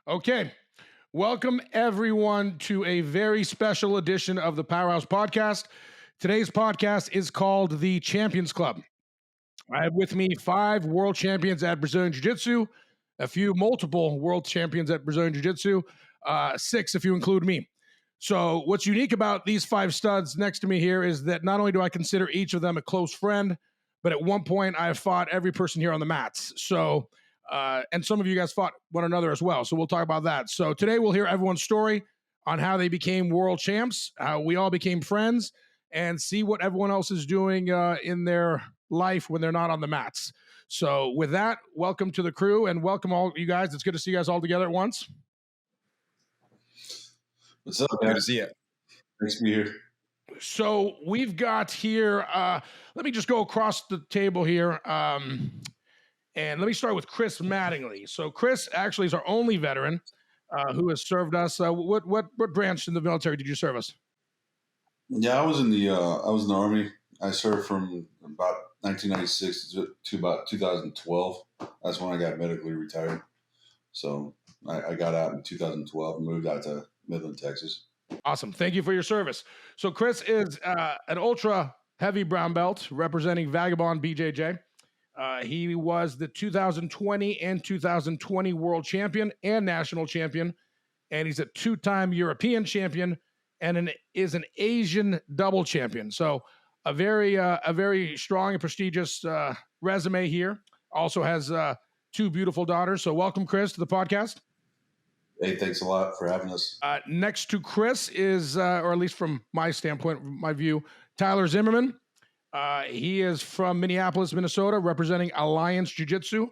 Okay. Welcome, everyone, to a very special edition of the Powerhouse podcast. Today's podcast is called The Champions Club. I have with me 5 world champions at Brazilian Jiu-Jitsu, a few multiple world champions at Brazilian Jiu-Jitsu, 6 if you include me. So what's unique about these 5 studs next to me here is that not only do I consider each of them a close friend, but at one point I have fought every person here on the mats. So, and some of you guys fought one another as well. So we'll talk about that. So today we'll hear everyone's story on how they became world champs, how we all became friends, and see what everyone else is doing in their life when they're not on the mats. So with that, welcome to the crew and welcome all you guys. It's good to see you guys all together at once. What's up? Good to see you. Nice to be here. So we've got here, let me just go across the table here. And let me start with Chris Mattingly. So Chris actually is our only veteran who has served us. What branch in the military did you serve us? Yeah, I was in the Army. I served from about 1996 to about 2012. That's when I got medically retired. So I got out in 2012 and moved out to Midland, Texas. Awesome. Thank you for your service. So Chris is an ultra heavy brown belt representing Vagabond BJJ. He was the 2020 and 2020 world champion and national champion, and he's a 2-time European champion and is an Asian double champion. So a very strong and prestigious resume here. Also has 2 beautiful daughters. So welcome, Chris, to the podcast. Hey, thanks a lot for having us. Next to Chris is, or at least from my standpoint, my view, Tyler Zimmerman. He is from Minneapolis, Minnesota, representing Alliance Jiu-Jitsu.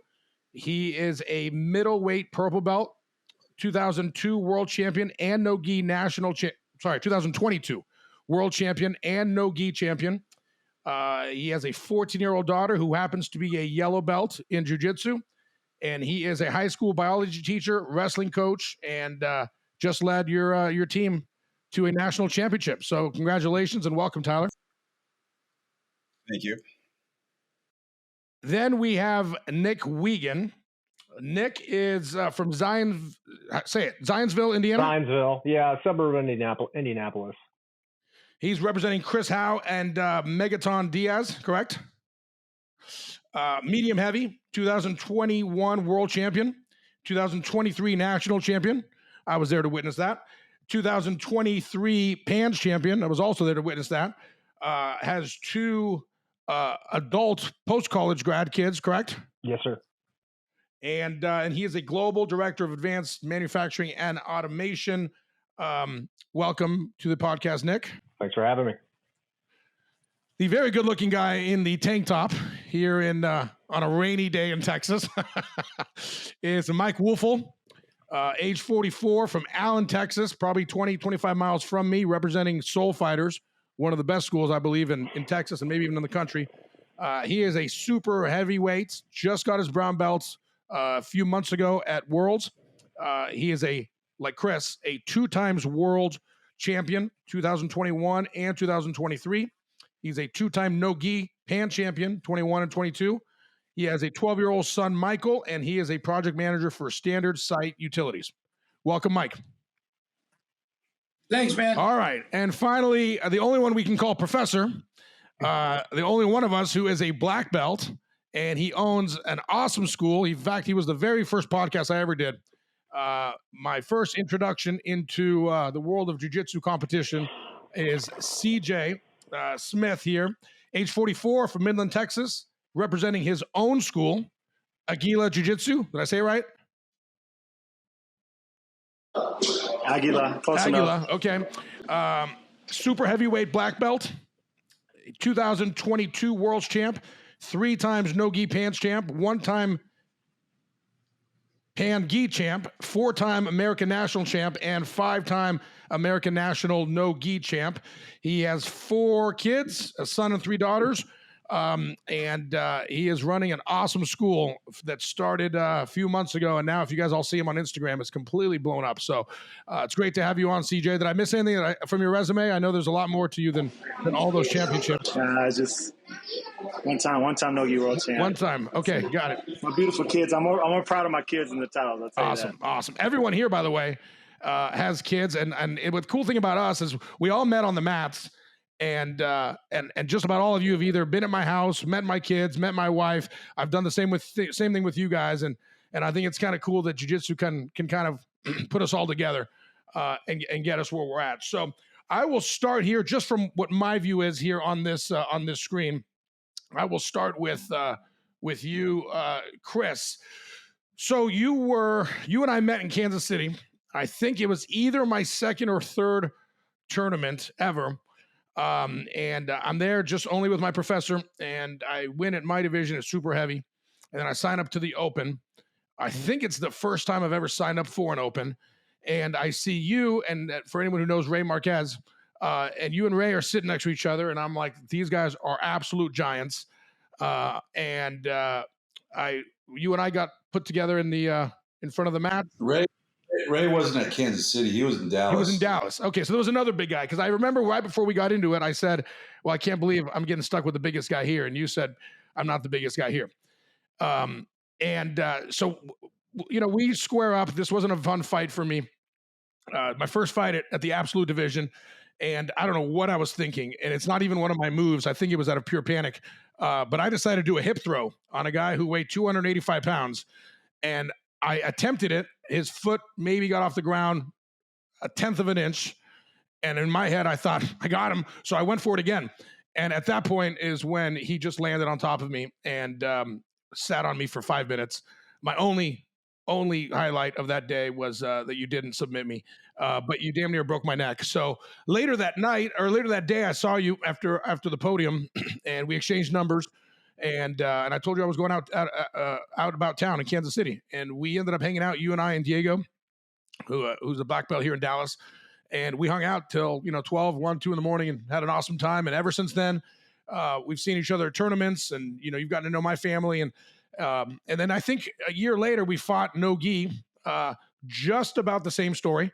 He is a middleweight purple belt, 2002 world champion and no-gi 2022 world champion and no-gi champion. He has a 14-year-old daughter who happens to be a yellow belt in jiu-jitsu, and he is a high school biology teacher, wrestling coach, and just led your team to a national championship. So congratulations and welcome, Tyler. Thank you. Then we have Nick Wiegand. Nick is from Zionsville, Indiana? Zionsville, yeah, suburb of Indianapolis. He's representing Chris Howe and Megaton Diaz, correct? Medium heavy, 2021 world champion, 2023 national champion. I was there to witness that. 2023 PANS champion. I was also there to witness that. Has 2 adult post-college grad kids, correct? Yes, sir. And he is a global director of advanced manufacturing and automation. Welcome to the podcast, Nick. Thanks for having me. The very good-looking guy in the tank top here in on a rainy day in Texas is Mike Wolfel, age 44, from Allen, Texas, probably 20, 25 miles from me, representing Soul Fighters, one of the best schools, I believe, in Texas and maybe even in the country. He is a super heavyweight, just got his brown belts a few months ago at Worlds. He is, like Chris, a 2 times world champion, 2021 and 2023. He's a 2-time no-gi pan champion, 21 and 22. He has a 12-year-old son, Michael, and he is a project manager for Standard Site Utilities. Welcome, Mike. Thanks, man. All right. And finally, the only one we can call Professor, the only one of us who is a black belt, and he owns an awesome school. In fact, he was the very first podcast I ever did. My first introduction into the world of jiu-jitsu competition is CJ Smith here, age 44, from Midland, Texas, representing his own school, Aguila Jiu-Jitsu. Did I say it right? Aguila, close enough. Okay. Super heavyweight black belt, 2022 world's champ, 3 times no-gi pants champ, 1-time pan-gi champ, 4-time American national champ, and 5-time American national no-gi champ. He has 4 kids, a son and 3 daughters. And he is running an awesome school that started a few months ago, and now if you guys all see him on Instagram, it's completely blown up. So it's great to have you on, CJ. Did I miss anything from your resume? I know there's a lot more to you than all those championships. Just one time, no Euro champ. One time, okay, got it. My beautiful kids. I'm more proud of my kids than the titles. I'll tell you that. Awesome. Everyone here, by the way, has kids, and the cool thing about us is we all met on the mats. And just about all of you have either been at my house, met my kids, met my wife. I've done the same thing with you guys, and I think it's kind of cool that jiu-jitsu can kind of put us all together and get us where we're at. So I will start here just from what my view is here on this screen. I will start with you, Chris. So you and I met in Kansas City. I think it was either my second or third tournament ever. And I'm there just only with my professor, and I win at my division at super heavy. And then I sign up to the open. I think it's the first time I've ever signed up for an open. And I see you, and for anyone who knows Ray Marquez, and you and Ray are sitting next to each other. And I'm like, these guys are absolute giants. You and I got put together in front of the mat. Ray wasn't at Kansas City. He was in Dallas. He was in Dallas. Okay, so there was another big guy, because I remember right before we got into it, I said, well, I can't believe I'm getting stuck with the biggest guy here. And you said, I'm not the biggest guy here. So, we square up. This wasn't a fun fight for me. My first fight at the absolute division. And I don't know what I was thinking. And it's not even one of my moves. I think it was out of pure panic. But I decided to do a hip throw on a guy who weighed 285 pounds. And I attempted it. His foot maybe got off the ground a tenth of an inch. And in my head, I thought, I got him. So I went for it again. And at that point is when he just landed on top of me and sat on me for 5 minutes. My only highlight of that day was that you didn't submit me. But you damn near broke my neck. So later that day, I saw you after the podium, and we exchanged numbers. And I told you I was going out about town in Kansas City, and we ended up hanging out, you and I and Diego, who's a black belt here in Dallas, and we hung out till 12, 1, 2 in the morning, and had an awesome time. And ever since then, we've seen each other at tournaments, and you've gotten to know my family, and then I think a year later we fought no gi, just about the same story.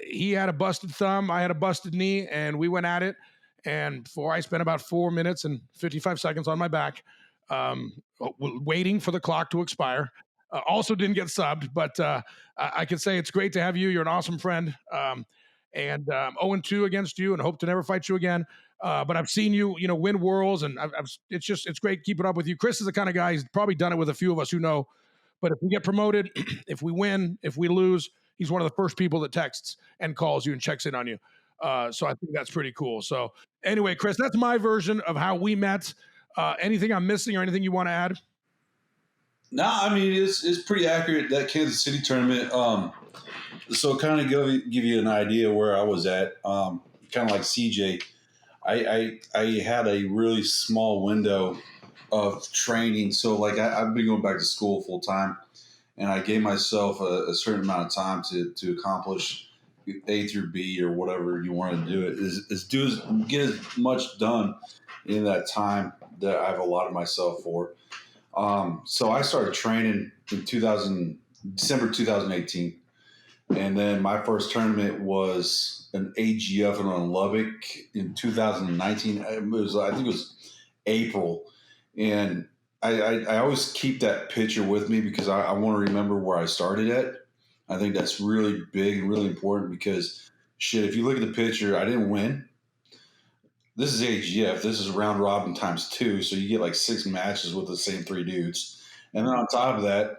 He had a busted thumb, I had a busted knee, and we went at it. And I spent about 4 minutes and 55 seconds on my back, waiting for the clock to expire. Also didn't get subbed, but I can say it's great to have you. You're an awesome friend. And 0-2 against you, and hope to never fight you again. But I've seen you, win worlds, and it's great keeping up with you. Chris is the kind of guy, he's probably done it with a few of us who know. But if we get promoted, if we win, if we lose, he's one of the first people that texts and calls you and checks in on you. So I think that's pretty cool. So anyway, Chris, that's my version of how we met. Anything I'm missing or anything you want to add? No, I mean, it's pretty accurate, that Kansas City tournament. So kind of give you an idea where I was at, kind of like CJ. I had a really small window of training. So like I've been going back to school full time, and I gave myself a certain amount of time to accomplish A through B or whatever you want to do it, get as much done in that time that I've allotted myself for. So I started training in December 2018. And then my first tournament was an AGF in Lubbock in 2019. I think it was April. And I always keep that picture with me because I want to remember where I started at. I think that's really big and really important because, if you look at the picture, I didn't win. This is AGF. This is round robin times 2. So you get like 6 matches with the same 3 dudes. And then on top of that,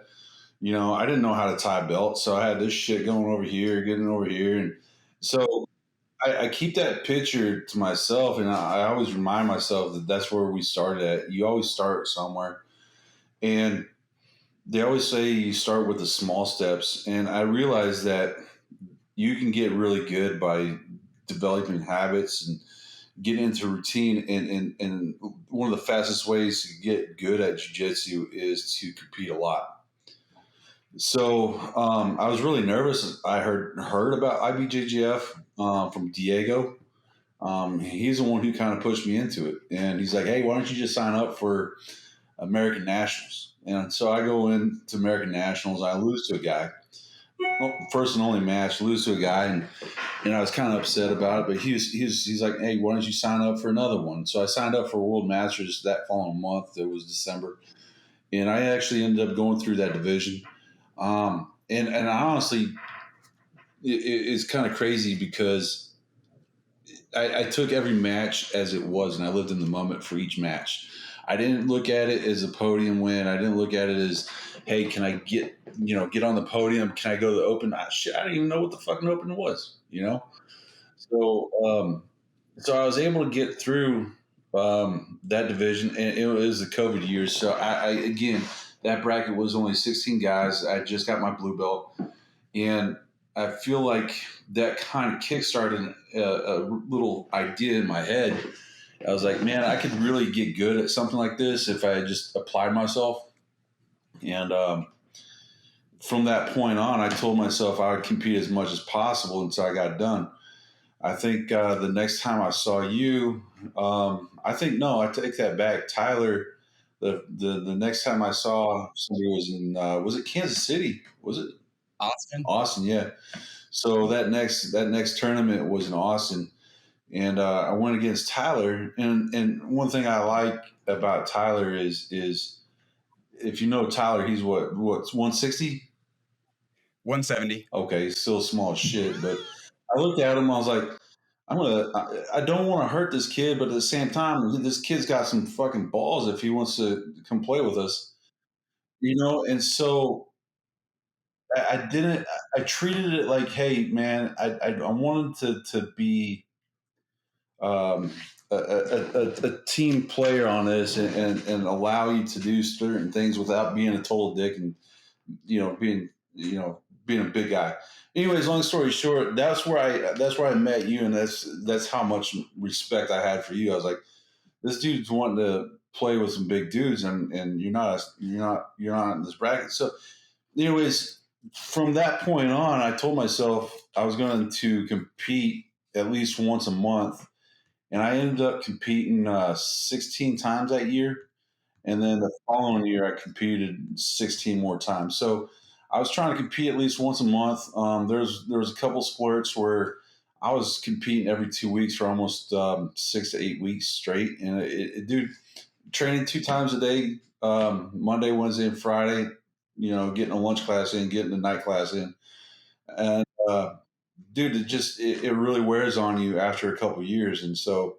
I didn't know how to tie a belt. So I had this shit going over here, getting over here. And so I keep that picture to myself. And I always remind myself that that's where we started at. You always start somewhere. And they always say you start with the small steps. And I realized that you can get really good by developing habits and getting into routine. And one of the fastest ways to get good at jiu-jitsu is to compete a lot. So I was really nervous. I heard about IBJJF from Diego. He's the one who kind of pushed me into it. And he's like, hey, why don't you just sign up for American Nationals? And so I go into American Nationals. I lose to a guy. Well, first and only match, lose to a guy. And I was kind of upset about it. But he's like, hey, why don't you sign up for another one? So I signed up for World Masters that following month. It was December. And I actually ended up going through that division. And honestly, it's kind of crazy because I took every match as it was, and I lived in the moment for each match. I didn't look at it as a podium win. I didn't look at it as, hey, can I get on the podium? Can I go to the Open? Shit, I didn't even know what the fucking Open was, So I was able to get through that division, and it was the COVID years. So I again, that bracket was only 16 guys. I just got my blue belt, and I feel like that kind of kickstarted a little idea in my head. I was like, man, I could really get good at something like this if I just applied myself. And from that point on, I told myself I would compete as much as possible until I got done. I think the next time I saw you, I take that back. Tyler, the next time I saw somebody was it Kansas City? Was it Austin? Austin, yeah. So that next tournament was in Austin, and I went against Tyler. And one thing I like about Tyler is if you know Tyler, he's what's 160. 170. Okay, he's still small as shit. But I looked at him, I was like, I don't want to hurt this kid, but at the same time, this kid's got some fucking balls if he wants to come play with us, And so I didn't. I treated it like, hey, man, I wanted to be um, a team player on this and allow you to do certain things without being a total dick and being a big guy. Anyways, long story short, that's where I met you, and that's how much respect I had for you. I was like, this dude's wanting to play with some big dudes, and you're not in this bracket. So, anyways, from that point on, I told myself I was going to compete at least once a month, and I ended up competing 16 times that year. And then the following year, I competed 16 more times. So I was trying to compete at least once a month. There was a couple splurts where I was competing every 2 weeks for almost 6 to 8 weeks straight. And dude, training 2 times a day, Monday, Wednesday, and Friday. Getting a lunch class in, getting a night class in, and dude, it really wears on you after a couple of years. And so,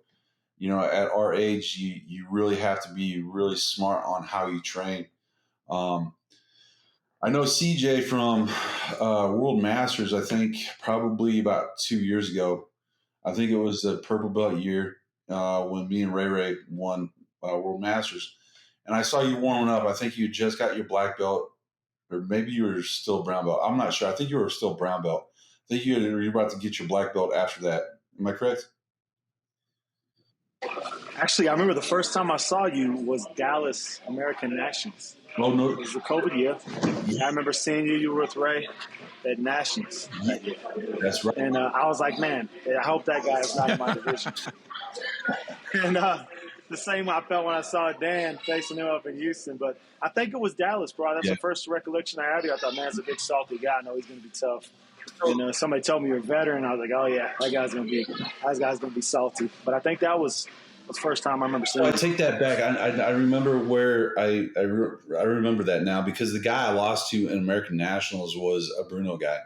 at our age, you really have to be really smart on how you train. I know CJ from World Masters, I think probably about 2 years ago. I think it was the purple belt year when me and Ray won World Masters. And I saw you warming up. I think you just got your black belt, or maybe you were still brown belt. I'm not sure. I think you were still brown belt. I think you're about to get your black belt after that. Am I correct? Actually, I remember the first time I saw you was Dallas American Nationals. Oh, no. It was the COVID year. I remember seeing you. You were with Ray at Nationals that year. That's right. And I was like, man, I hope that guy is not in my division. And the same I felt when I saw Dan facing him up in Houston. But I think it was Dallas, bro. That's the first recollection I had. I thought, man, it's a big, salty guy. I know he's going to be tough. And somebody told me you're a veteran. I was like, oh, yeah, that guy's going to be salty. But I think that was the first time I remember seeing I him. take that back. I remember where I remember that now, because the guy I lost to in American Nationals was a Bruno guy.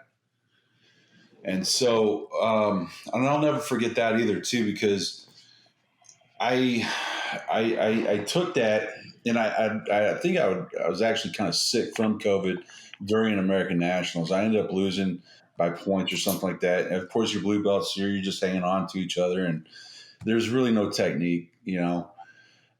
And so and I'll never forget that either, too, because I took that, and I think I was actually kind of sick from COVID during American Nationals. I ended up losing by points or something like that. And of course, your blue belts, you're just hanging on to each other, and there's really no technique,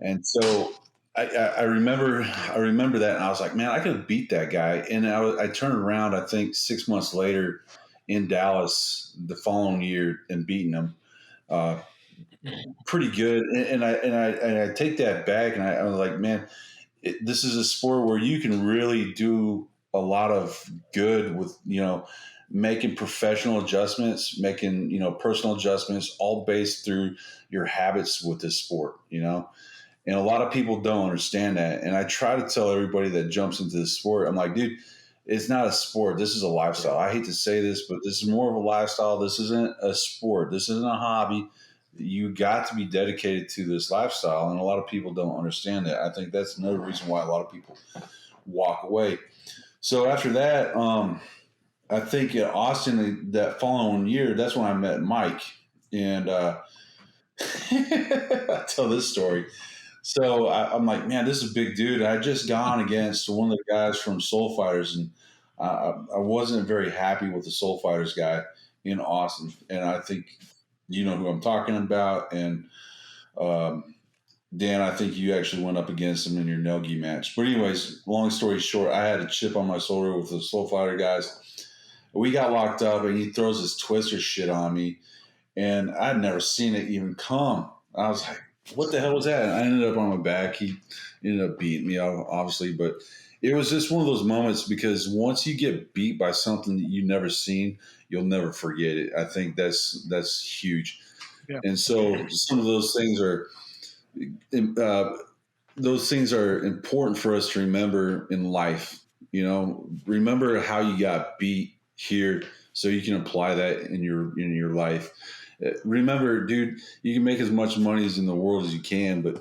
And so I remember that, and I was like, man, I could have beat that guy. And I turned around, I think 6 months later in Dallas the following year, and beating him. Pretty good, and I take that back, and I was like, man, this is a sport where you can really do a lot of good with making professional adjustments, making, personal adjustments, all based through your habits with this sport, And a lot of people don't understand that. And I try to tell everybody that jumps into this sport, I'm like, dude, it's not a sport. This is a lifestyle. I hate to say this, but this is more of a lifestyle. This isn't a sport. This isn't a hobby. You got to be dedicated to this lifestyle. And a lot of people don't understand that. I think that's another reason why a lot of people walk away. So after that, I think in Austin that following year, that's when I met Mike. And I tell this story. So I'm like, man, this is a big dude. I just gone against one of the guys from Soul Fighters, and I wasn't very happy with the Soul Fighters guy in Austin. And I think you know who I'm talking about. And Dan, I think you actually went up against him in your no-gi match. But anyways, long story short, I had a chip on my shoulder with the Soul Fighter guys. We got locked up, and he throws this twister shit on me, and I'd never seen it even come. I was like, what the hell was that? And I ended up on my back. He ended up beating me, obviously, but it was just one of those moments because once you get beat by something that you've never seen, you'll never forget it. I think that's huge. Yeah. And so some of those things are important for us to remember in life. Remember how you got beat here so you can apply that in your life. Remember, dude, you can make as much money as in the world as you can, but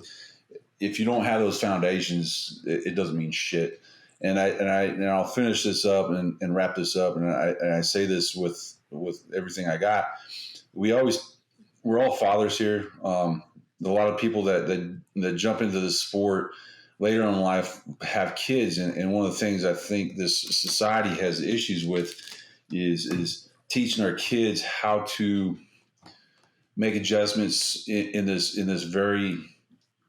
if you don't have those foundations, it doesn't mean shit. And I'll finish this up and wrap this up. And I say this with everything I got. We're all fathers here. A lot of people that jump into this sport later on in life have kids. And one of the things I think this society has issues with is teaching our kids how to make adjustments in this very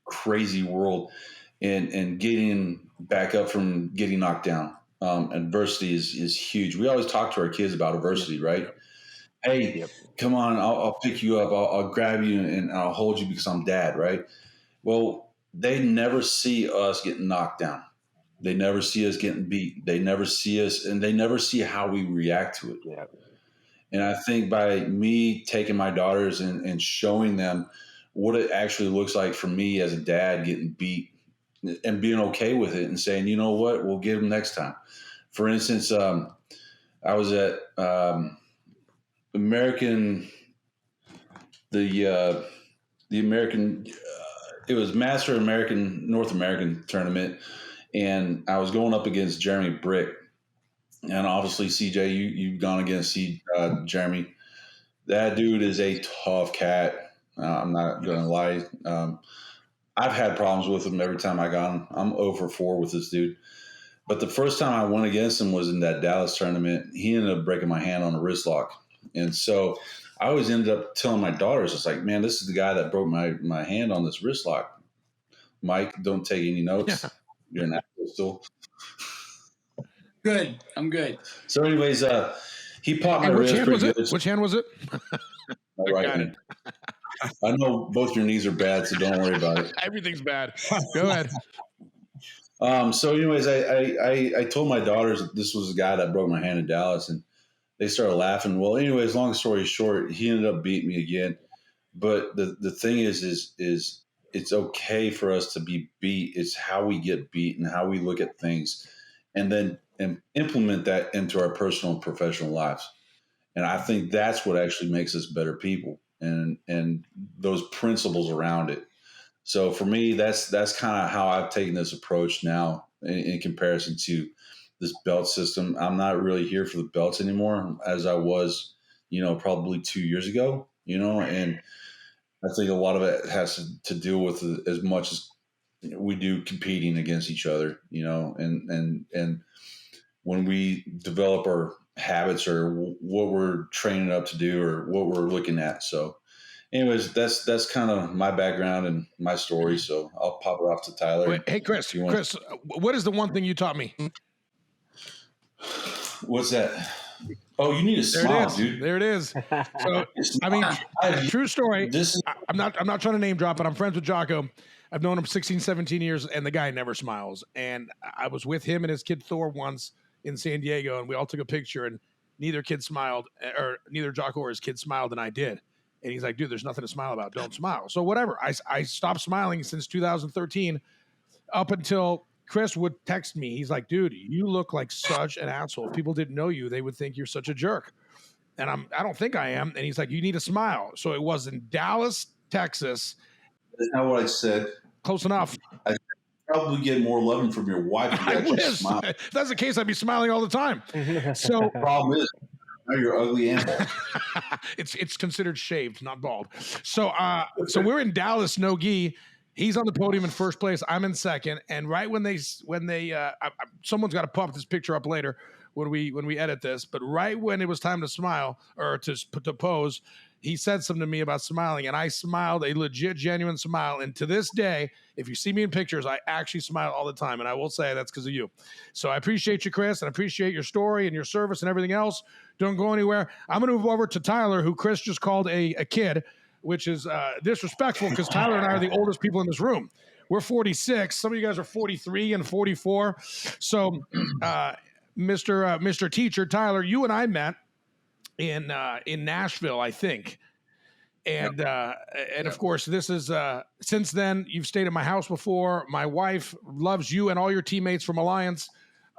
crazy world and getting back up from getting knocked down. Adversity is huge. We always talk to our kids about adversity, right? Hey, come on, I'll pick you up. I'll grab you and I'll hold you because I'm dad, right? Well, they never see us getting knocked down. They never see us getting beat. They never see us, and they never see how we react to it. Yeah. And I think by me taking my daughters and showing them what it actually looks like for me as a dad getting beat and being okay with it and saying, you know what, we'll get them next time. For instance, I was at American, it was Master American, North American tournament. And I was going up against Jeremy Brick. And obviously, CJ, you've gone against Jeremy. That dude is a tough cat. I'm not going to lie. I've had problems with him every time I got him. I'm 0-for-4 with this dude. But the first time I went against him was in that Dallas tournament. He ended up breaking my hand on a wrist lock. And so I always ended up telling my daughters, it's like, man, this is the guy that broke my hand on this wrist lock. Mike, don't take any notes. Yeah. You're an asshole still. Good. I'm good. So anyways, he popped my wrist pretty good. Which hand was it? My right hand. I know both your knees are bad, so don't worry about it. Everything's bad. Go ahead. So anyways, I told my daughters that this was the guy that broke my hand in Dallas, and they started laughing. Well, anyways, long story short, he ended up beating me again. But the thing is it's okay for us to be beat. It's how we get beat and how we look at things, and then implement that into our personal and professional lives. And I think that's what actually makes us better people, and those principles around it. So for me, that's kind of how I've taken this approach now in comparison to this belt system. I'm not really here for the belts anymore as I was, probably 2 years ago, and I think a lot of it has to do with as much as we do competing against each other, and when we develop our habits or what we're training up to do or what we're looking at. So anyways, that's kind of my background and my story. So I'll pop it off to Tyler. Wait, hey, Chris, what is the one thing you taught me? What's that? Oh, you need to smile, dude. There it is. So, I mean, true story. I'm not trying to name drop, but I'm friends with Jocko. I've known him 16, 17 years, and the guy never smiles. And I was with him and his kid Thor once in San Diego, and we all took a picture. And neither kid smiled, or neither Jocko or his kid smiled, and I did. And he's like, dude, there's nothing to smile about. Don't smile. So whatever. I stopped smiling since 2013 up until Chris would text me. He's like, dude, you look like such an asshole. If people didn't know you, they would think you're such a jerk. And I don't think I am. And he's like, you need to smile. So it was in Dallas, Texas. That's not what I said. Close enough. I probably get more loving from your wife if you I actually wish. smile. If that's the case, I'd be smiling all the time. So The problem is, now you're ugly and bald. it's considered shaved, not bald. So we're in Dallas, no gi. He's on the podium in first place. I'm in second. And right when they someone's got to pop this picture up later when we edit this. But right when it was time to smile or to pose, he said something to me about smiling, and I smiled a legit, genuine smile. And to this day, if you see me in pictures, I actually smile all the time. And I will say that's because of you. So I appreciate you, Chris, and I appreciate your story and your service and everything else. Don't go anywhere. I'm going to move over to Tyler, who Chris just called a kid, which is disrespectful because Tyler and I are the oldest people in this room. We're 46. Some of you guys are 43 and 44. So, Mr. Teacher, Tyler, you and I met in Nashville, I think. And of course, this is since then you've stayed at my house before. My wife loves you and all your teammates from Alliance,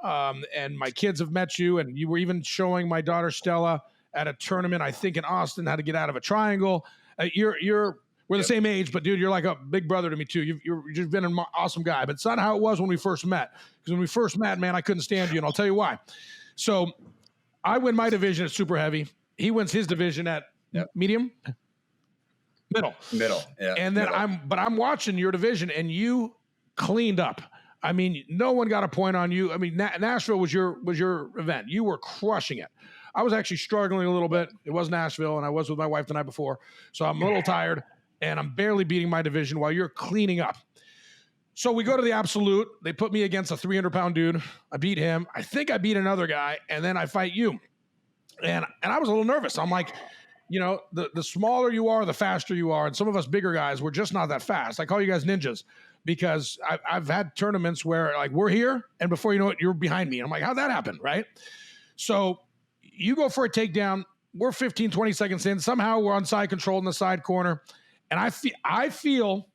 and my kids have met you. And you were even showing my daughter Stella at a tournament, I think in Austin, how to get out of a triangle. We're the same age, but dude, you're like a big brother to me too. You've been an awesome guy, but it's not how it was when we first met. Because when we first met, man, I couldn't stand you, and I'll tell you why. So I win my division at super heavy. He wins his division at medium, middle. Yeah. And then I'm watching your division, and you cleaned up. I mean, no one got a point on you. I mean, Nashville was your event. You were crushing it. I was actually struggling a little bit. It was Nashville, and I was with my wife the night before, so I'm a little tired, and I'm barely beating my division while you're cleaning up. So we go to the absolute. They put me against a 300-pound dude. I beat him. I think I beat another guy, and then I fight you. And I was a little nervous. I'm like, the smaller you are, the faster you are. And some of us bigger guys, we're just not that fast. I call you guys ninjas because I've had tournaments where like we're here, and before you know it, you're behind me. And I'm like, how'd that happen, right? So you go for a takedown. We're 15, 20 seconds in. Somehow we're on side control in the side corner. And I feel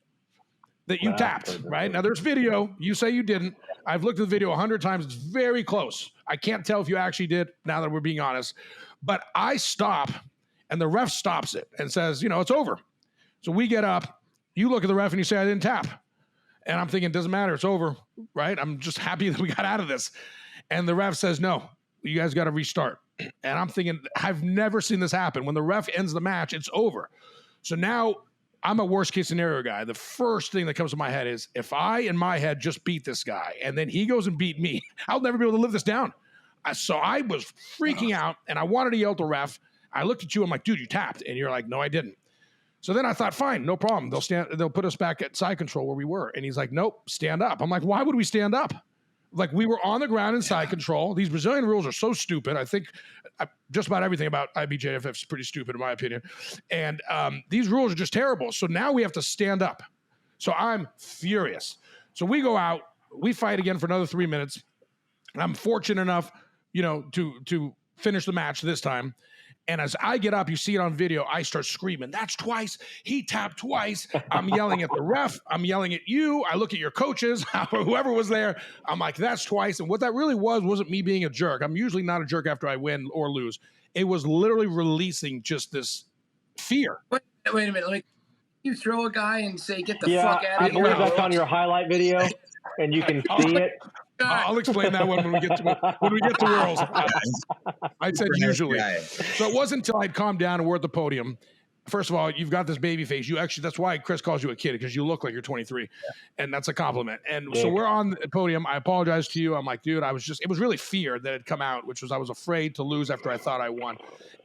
that you tapped, right? Now there's video. You say you didn't. I've looked at the video 100 times. It's very close. I can't tell if you actually did now that we're being honest. But I stop, and the ref stops it and says, it's over. So we get up. You look at the ref, and you say, I didn't tap. And I'm thinking, it doesn't matter. It's over, right? I'm just happy that we got out of this. And the ref says, no, you guys got to restart. And I'm thinking, I've never seen this happen. When the ref ends the match, it's over. So now I'm a worst case scenario guy. The first thing that comes to my head is if I, in my head, just beat this guy and then he goes and beat me, I'll never be able to live this down. So I was freaking out, and I wanted to yell at the ref. I looked at you. I'm like, dude, you tapped. And you're like, no, I didn't. So then I thought, fine, no problem. They'll put us back at side control where we were. And he's like, nope, stand up. I'm like, why would we stand up? Like, we were on the ground in side control. These Brazilian rules are so stupid. I think just about everything about IBJJF is pretty stupid, in my opinion. And these rules are just terrible. So now we have to stand up. So I'm furious. So we go out. We fight again for another 3 minutes. And I'm fortunate enough, to finish the match this time. And as I get up, you see it on video, I start screaming, that's twice. He tapped twice. I'm yelling at the ref. I'm yelling at you. I look at your coaches, whoever was there. I'm like, that's twice. And what that really wasn't me being a jerk. I'm usually not a jerk after I win or lose. It was literally releasing just this fear. Wait a minute. Like, you throw a guy and say, get the fuck out of here. I believe that's on your highlight video, and you can see it. I'll explain that one when we get to Worlds. I said usually. So it wasn't until I'd calmed down and we're at the podium. First of all, you've got this baby face. That's why Chris calls you a kid, because you look like you're 23, and that's a compliment. And so we're on the podium. I apologize to you. I'm like, dude, it was really fear that had come out, which was I was afraid to lose after I thought I won.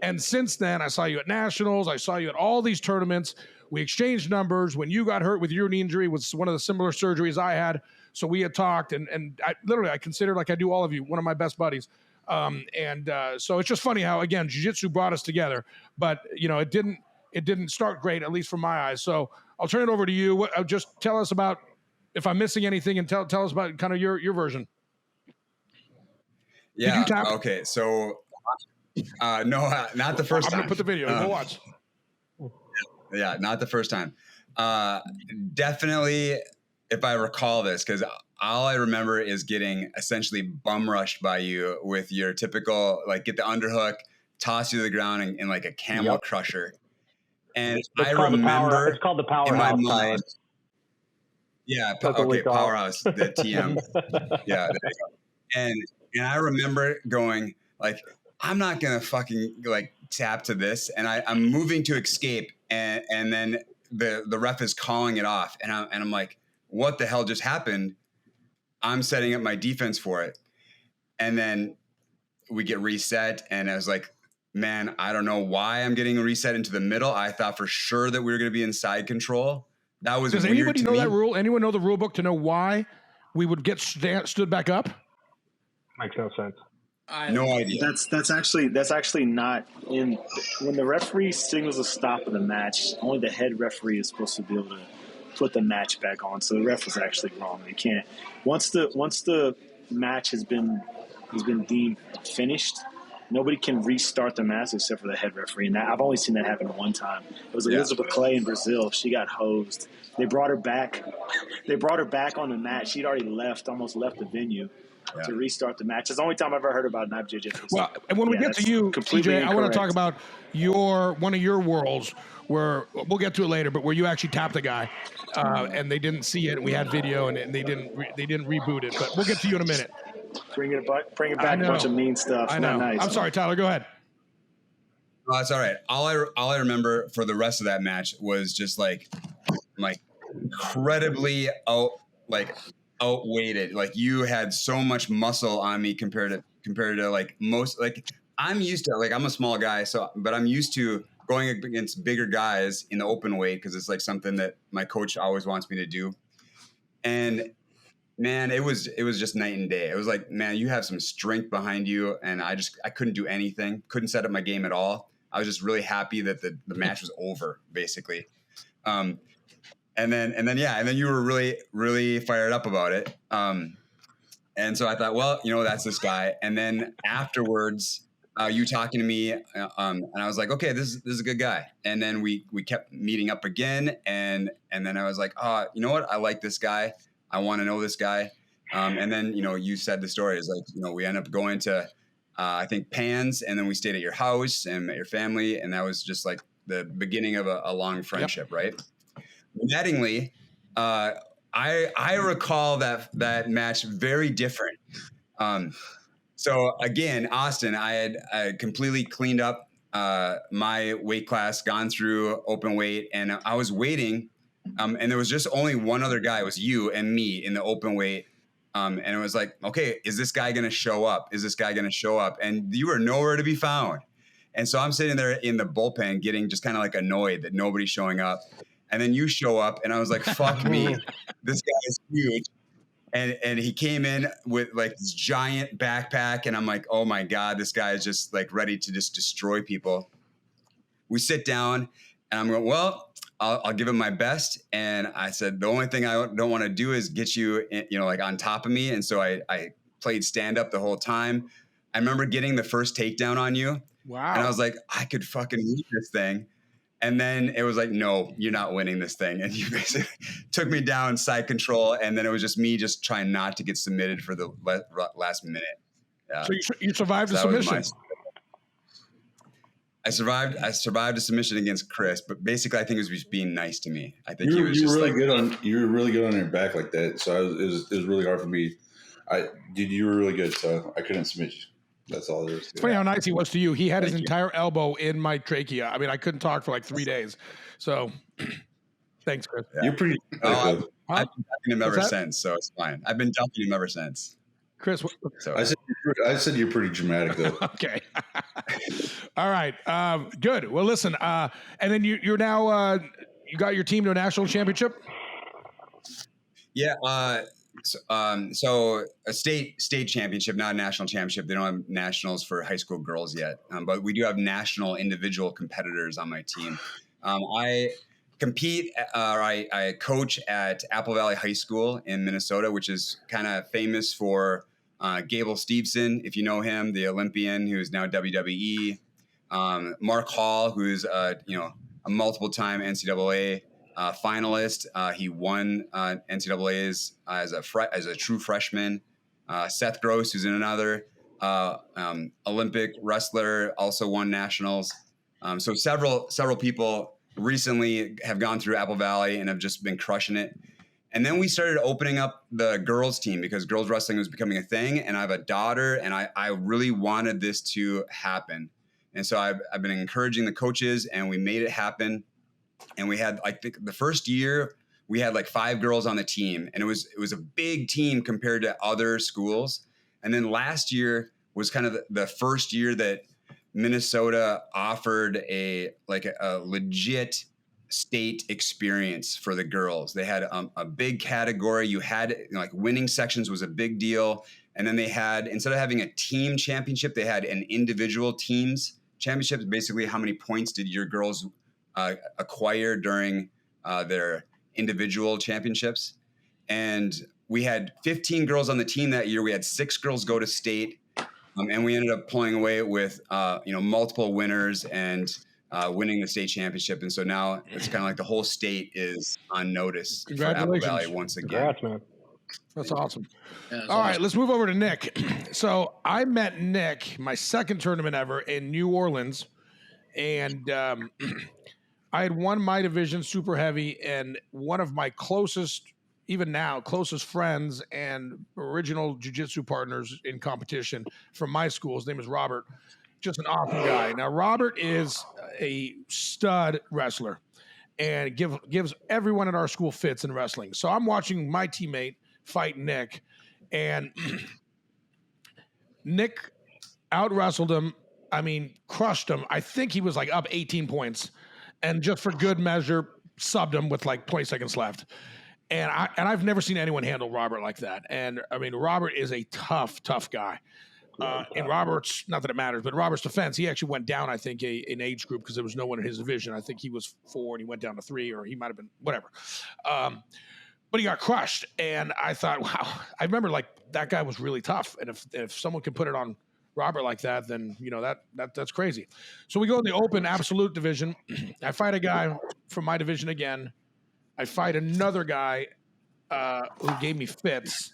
And since then, I saw you at Nationals. I saw you at all these tournaments. We exchanged numbers. When you got hurt with your knee injury, was one of the similar surgeries I had. So we had talked, and I considered, like I do all of you, one of my best buddies. So it's just funny how, again, jiu-jitsu brought us together, but it didn't start great, at least from my eyes. So I'll turn it over to you. Just tell us about if I'm missing anything, and tell us about kind of your version. Yeah. Did you tap? Okay. So No, not the first I'm time. gonna put the video. Go watch. Yeah, not the first time. Definitely, if I recall this, because all I remember is getting essentially bum rushed by you with your typical, like, get the underhook, toss you to the ground, and like a camel crusher. And I remember it's called the in my Powerhouse mind, tie. yeah, That's what we okay, call it. Powerhouse, the TM, yeah, there you go. And I remember going like, I'm not gonna fucking like tap to this, and I'm moving to escape, and then the ref is calling it off, and I'm like, what the hell just happened? I'm setting up my defense for it, and then we get reset, and I was like, man, I don't know why I'm getting reset into the middle. I thought for sure that we were gonna be in side control. That was Does weird anybody to know me. that rule? Anyone know the rule book to know why we would get stood back up? Makes no sense. No idea. That's actually not in when the referee signals a stop of the match. Only the head referee is supposed to be able to put the match back on. So the ref was actually wrong. They can't once the match has been deemed finished. Nobody can restart the match except for the head referee, and I've only seen that happen one time. It was Elizabeth Clay in Brazil. She got hosed. They brought her back. They brought her back on the match. She'd already almost left the venue to restart the match. It's the only time I've ever heard about knife jiu-jitsu. Well, and when we get to you, CJ, I want to talk about one of your worlds where we'll get to it later, but where you actually tapped a guy and they didn't see it, and we had video, and they didn't reboot it. But we'll get to you in a minute. Bring it back a bunch of mean stuff. I know. Nice. I'm sorry, Tyler. Go ahead. Oh, that's all right. All I remember for the rest of that match was just like incredibly outweighted. Like, you had so much muscle on me compared to like most, like, I'm used to, like, I'm a small guy, but I'm used to going against bigger guys in the open weight because it's like something that my coach always wants me to do. And man, it was just night and day. It was like, man, you have some strength behind you, and I couldn't do anything, couldn't set up my game at all. I was just really happy that the match was over, basically. And then you were really, really fired up about it. And so I thought, well, that's this guy. And then afterwards, you talking to me, and I was like, okay, this is a good guy. And then we kept meeting up again, and then I was like, oh, you know what? I like this guy. I want to know this guy. And then, you said the story is like, we end up going to, I think Pan's, and then we stayed at your house and met your family. And that was just like the beginning of a long friendship, right? Nettingly, I recall that match very different. So again, Austin, I had completely cleaned up my weight class, gone through open weight, and I was waiting. And there was just only one other guy. It was you and me in the open weight. And it was like, okay, is this guy going to show up? Is this guy going to show up? And you were nowhere to be found. And so I'm sitting there in the bullpen getting just kind of like annoyed that nobody's showing up. And then you show up, and I was like, fuck me. This guy is huge. And he came in with like this giant backpack. And I'm like, oh my God, this guy is just like ready to just destroy people. We sit down, and I'm going, well, I'll give him my best. And I said, the only thing I don't want to do is get you, like on top of me. And so I played stand up the whole time. I remember getting the first takedown on you. Wow. And I was like, I could fucking win this thing. And then it was like, no, you're not winning this thing. And you basically took me down side control. And then it was just me just trying not to get submitted for the last minute. Yeah. So you survived the submission. I survived a submission against Chris, but basically I think it was just being nice to me. I think you were really good on your back like that. So it was really hard for me. You were really good. So I couldn't submit you. That's all there is. It's funny how nice he was to you. He had his entire elbow in my trachea. I mean, I couldn't talk for like 3 days. So thanks, Chris. Yeah. You're pretty. I've been ducking him ever since, so it's fine. I've been ducking him ever since. Chris, so I said you're pretty dramatic though. Okay. All right. Good. Well, listen. And then you're now you got your team to a national championship. Yeah. So a state championship, not a national championship. They don't have nationals for high school girls yet, but we do have national individual competitors on my team. I compete, I coach at Apple Valley High School in Minnesota, which is kind of famous for Gable Steveson, if you know him, the Olympian who's now WWE. Mark Hall, who's a multiple-time NCAA finalist. He won NCAA's as a true freshman. Seth Gross, who's in another Olympic wrestler, also won nationals. So several people recently have gone through Apple Valley and have just been crushing it. And then we started opening up the girls team because girls wrestling was becoming a thing. And I have a daughter, and I really wanted this to happen. And so I've been encouraging the coaches, and we made it happen. And we had, I think, the first year we had like 5 girls on the team, and it was a big team compared to other schools. And then last year was kind of the first year that Minnesota offered a legit state experience for the girls. They had a big category. You had winning sections was a big deal. And then they had, instead of having a team championship, they had an individual teams championship. Basically, how many points did your girls acquire during their individual championships? And we had 15 girls on the team that year. We had 6 girls go to state. And we ended up pulling away with, multiple winners and winning the state championship. And so now it's kind of like the whole state is on notice for Apple Valley once again. Congrats, man. That's awesome. Yeah, All right, let's move over to Nick. So I met Nick, my second tournament ever, in New Orleans. And I had won my division super heavy, and one of my closest friends and original jiu-jitsu partners in competition from my school, his name is Robert, just an awesome guy. Now, Robert is a stud wrestler and gives everyone at our school fits in wrestling. So I'm watching my teammate fight Nick, and Nick out-wrestled him. I mean, crushed him. I think he was like up 18 points, and just for good measure, subbed him with like 20 seconds left. And I've never seen anyone handle Robert like that. And I mean, Robert is a tough guy. In Robert's, not that it matters, but Robert's defense, he actually went down, I think, an age group because there was no one in his division. I think he was 4 and he went down to 3, or he might have been whatever. But he got crushed. And I thought, wow, I remember like that guy was really tough. And if someone can put it on Robert like that, then that's crazy. So we go in the open absolute division. I fight a guy from my division again. I fight another guy who gave me fits.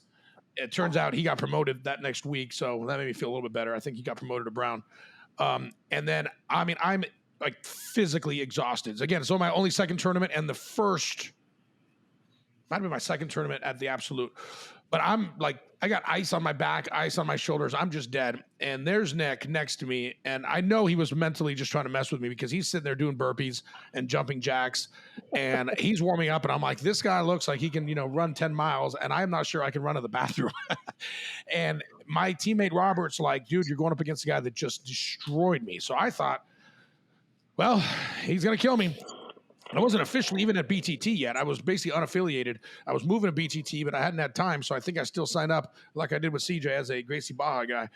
It turns out he got promoted that next week, so that made me feel a little bit better. I think he got promoted to Brown. And then, I mean, I'm like physically exhausted. Again, it's only my only second tournament, and the first might have been my second tournament at the absolute. But I'm like, I got ice on my back, ice on my shoulders. I'm just dead. And there's Nick next to me. And I know he was mentally just trying to mess with me because he's sitting there doing burpees and jumping jacks. And he's warming up. And I'm like, this guy looks like he can, run 10 miles. And I'm not sure I can run to the bathroom. And my teammate Robert's like, dude, you're going up against a guy that just destroyed me. So I thought, well, he's going to kill me. I wasn't officially even at BTT yet. I was basically unaffiliated. I was moving to BTT, but I hadn't had time. So I think I still signed up like I did with CJ as a Gracie Baja guy.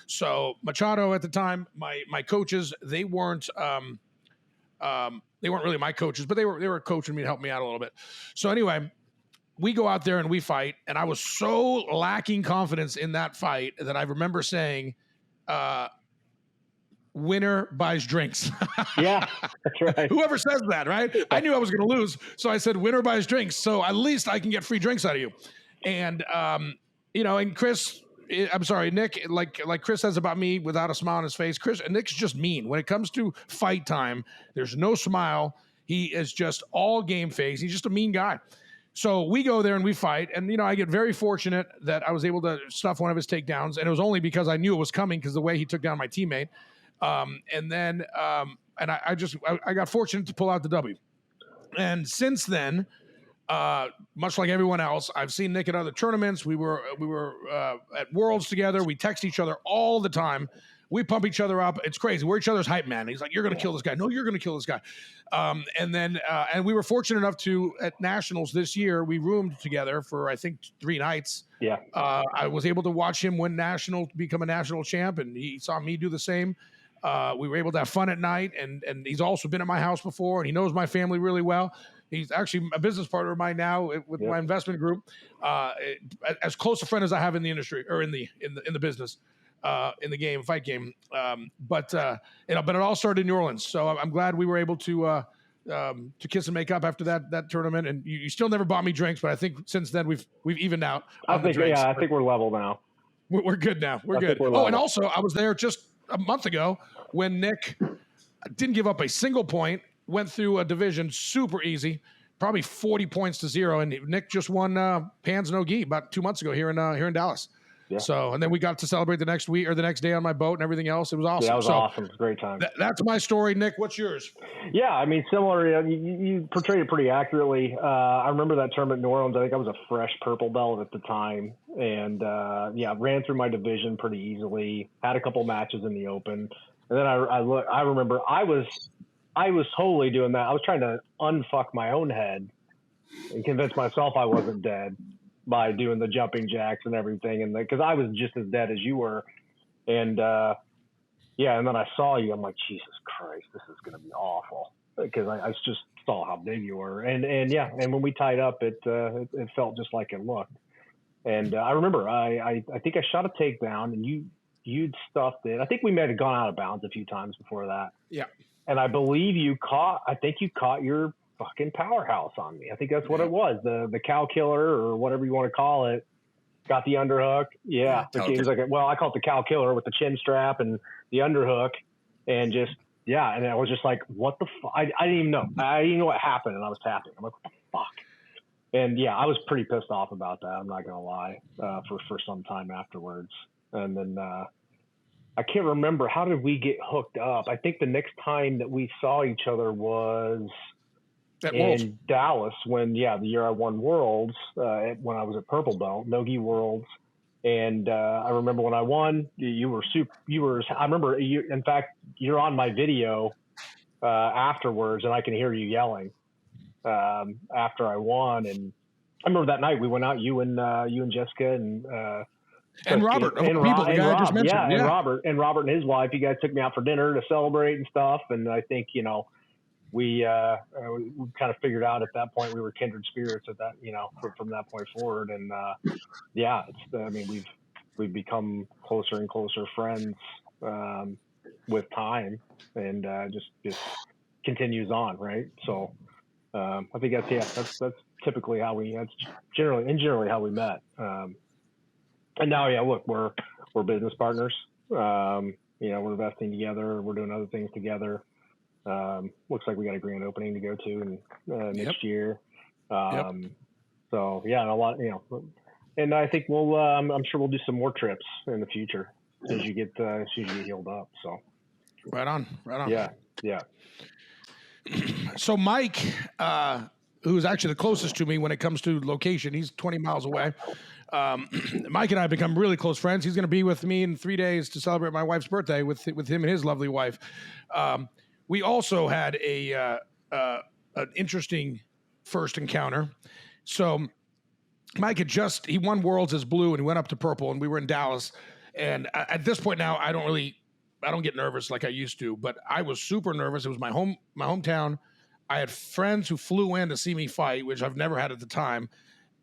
So Machado at the time, my coaches, they weren't really my coaches, but they were coaching me to help me out a little bit. So anyway, we go out there and we fight. And I was so lacking confidence in that fight that I remember saying, winner buys drinks. Yeah, that's right. Whoever says that, right? I knew I was going to lose. So I said, winner buys drinks. So at least I can get free drinks out of you. And, and Chris, I'm sorry, Nick, like Chris says about me without a smile on his face, Nick's just mean. When it comes to fight time, there's no smile. He is just all game face. He's just a mean guy. So we go there and we fight. And, I get very fortunate that I was able to stuff one of his takedowns. And it was only because I knew it was coming because the way he took down my teammate. And then I got fortunate to pull out the W. And since then, much like everyone else, I've seen Nick at other tournaments. We were at Worlds together. We text each other all the time. We pump each other up. It's crazy. We're each other's hype man. He's like, you're going to kill this guy. No, you're going to kill this guy. And we were fortunate enough to, at Nationals this year, we roomed together for, I think, 3 nights. Yeah. I was able to watch him become a national champ, and he saw me do the same. We were able to have fun at night, and he's also been at my house before, and he knows my family really well. He's actually a business partner of mine now with my investment group. As close a friend as I have in the industry or in the business, in the fight game. But it all started in New Orleans. So I'm glad we were able to kiss and make up after that tournament. And you still never bought me drinks, but I think since then we've evened out. I think we're level now. We're good now. We're good. And also I was there just a month ago when Nick didn't give up a single point, went through a division super easy, probably 40 points to 0. And Nick just won Pans No Gi about 2 months ago here in Dallas. Yeah. So, and then we got to celebrate the next week or the next day on my boat and everything else. It was awesome. Yeah, that was awesome. It was a great time. That's my story. Nick, what's yours? Yeah, I mean, similar. You portrayed it pretty accurately. I remember that tournament in New Orleans. I think I was a fresh purple belt at the time. And, ran through my division pretty easily. Had a couple matches in the open. And then I remember I was totally doing that. I was trying to unfuck my own head and convince myself I wasn't dead by doing the jumping jacks and everything. And because I was just as dead as you were. And, and then I saw you. I'm like, Jesus Christ, this is going to be awful. Because I just saw how big you were. And when we tied up, it felt just like it looked. And I remember I think I shot a takedown and you'd stuffed it. I think we may have gone out of bounds a few times before that. Yeah. And I believe you caught your fucking powerhouse on me. I think that's what it was. The cow killer or whatever you want to call it. Got the underhook. Yeah. It was I call it the cow killer with the chin strap and the underhook and just, yeah. And I was just like, what the fuck? I didn't even know. I didn't even know what happened. And I was tapping. I'm like, what the fuck? And yeah, I was pretty pissed off about that. I'm not going to lie, for some time afterwards. And then, I can't remember, how did we get hooked up? I think the next time that we saw each other was in Dallas when, the year I won Worlds, when I was at Purple Belt, No-Gi Worlds. And I remember when I won, I remember in fact, you're on my video afterwards and I can hear you yelling after I won. And I remember that night we went out, you and Jessica and Robert, and Rob, and Robert and his wife. You guys took me out for dinner to celebrate and stuff. And I think we kind of figured out at that point we were kindred spirits at that from that point forward. And we've become closer and closer friends with time, and just continues on, right? So I think that's typically how that's generally how we met. And now, look, we're business partners. We're investing together. We're doing other things together. Looks like we got a grand opening to go to next year. So and a lot, and I think we'll. I'm sure we'll do some more trips in the future as you get healed up. So. Right on. Yeah. So Mike, who's actually the closest to me when it comes to location, he's 20 miles away. Mike and I have become really close friends. He's going to be with me in 3 days to celebrate my wife's birthday with him and his lovely wife. We also had an interesting first encounter. So Mike he won Worlds as blue and he went up to purple, and we were in Dallas. And at this point now, I don't get nervous like I used to, but I was super nervous. It was my hometown. I had friends who flew in to see me fight, which I've never had at the time.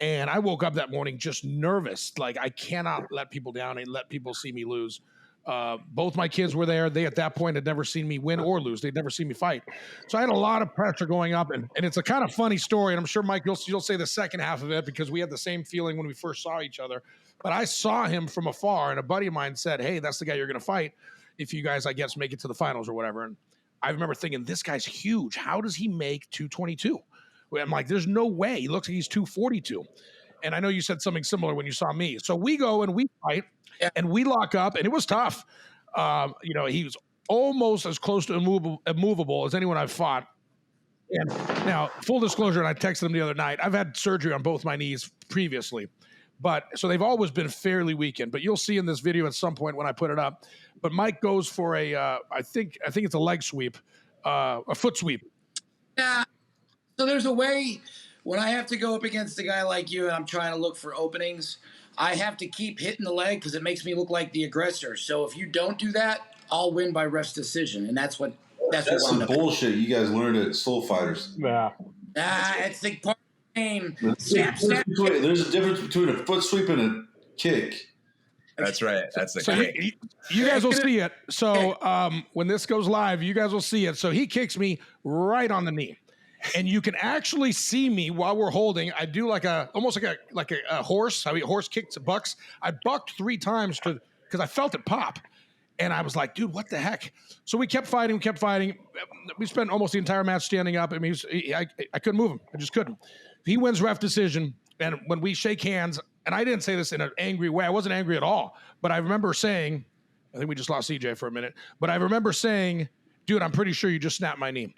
And I woke up that morning just nervous. Like, I cannot let people down and let people see me lose. Both my kids were there. They, at that point, had never seen me win or lose. They'd never seen me fight. So I had a lot of pressure going up. And it's a kind of funny story. And I'm sure, Mike, you'll say the second half of it, because we had the same feeling when we first saw each other. But I saw him from afar, and a buddy of mine said, hey, that's the guy you're going to fight if you guys, I guess, make it to the finals or whatever. And I remember thinking, this guy's huge. How does he make 222? I'm like, there's no way. He looks like he's 242. And I know you said something similar when you saw me. So we go and we fight and we lock up, and it was tough. He was almost as close to immovable as anyone I've fought. And now, full disclosure, and I texted him the other night, I've had surgery on both my knees previously. So they've always been fairly weakened. But you'll see in this video at some point when I put it up. But Mike goes for I think it's a leg sweep, a foot sweep. Yeah. So there's a way when I have to go up against a guy like you and I'm trying to look for openings, I have to keep hitting the leg because it makes me look like the aggressor. So if you don't do that, I'll win by ref decision, and that's what That's some bullshit you guys learned at Soul Fighters. Yeah. It's the part of the game. There's a difference between a foot sweep and a kick. That's right. That's the So kick. you guys will see it. So when this goes live, you guys will see it. So he kicks me right on the knee. And you can actually see me while we're holding. I do almost like a horse. How a horse kicks bucks. I bucked 3 times because I felt it pop. And I was like, dude, what the heck? So we kept fighting. We spent almost the entire match standing up. I mean, I couldn't move him. I just couldn't. He wins ref decision. And when we shake hands, and I didn't say this in an angry way. I wasn't angry at all. But I remember saying, I think we just lost CJ for a minute. But I remember saying, dude, I'm pretty sure you just snapped my knee.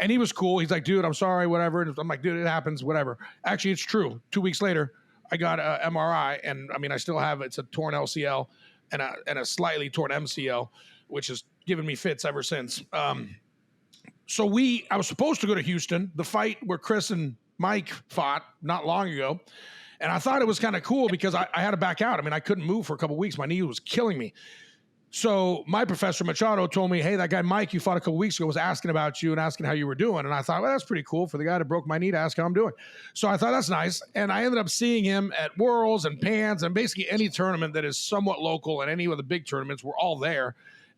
And he was cool. He's like, dude, I'm sorry, whatever. And I'm like, dude, it happens, whatever. Actually, it's true. 2 weeks later, I got an MRI. And I mean, I still have, it's a torn LCL and a slightly torn MCL, which has given me fits ever since. So I was supposed to go to Houston, the fight where Chris and Mike fought not long ago. And I thought it was kind of cool because I had to back out. I mean, I couldn't move for a couple of weeks. My knee was killing me. So my professor Machado told me, hey, that guy Mike you fought a couple weeks ago was asking about you and asking how you were doing. And I thought, well, that's pretty cool for the guy that broke my knee to ask how I'm doing. So I thought that's nice. And I ended up seeing him at Worlds and Pans and basically any tournament that is somewhat local and any of the big tournaments. We're all there.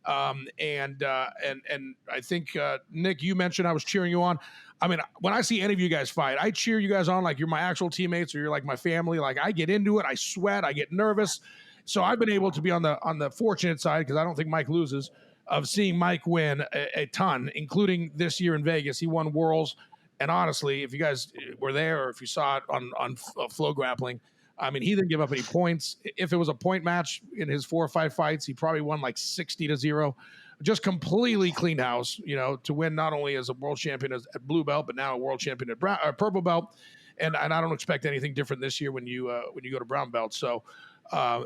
And I think, Nick, you mentioned I was cheering you on. I mean, when I see any of you guys fight, I cheer you guys on like you're my actual teammates or you're like my family. Like I get into it, I sweat, I get nervous. So I've been able to be on the fortunate side, because I don't think Mike loses, of seeing Mike win a ton, including this year in Vegas. He won Worlds. And honestly, if you guys were there or if you saw it on Flow Grappling, I mean, he didn't give up any points. If it was a point match in his 4 or 5 fights, he probably won like 60-0. Just completely clean house, to win not only as a world champion at blue belt, but now a world champion at purple belt. And I don't expect anything different this year when you go to brown belt. So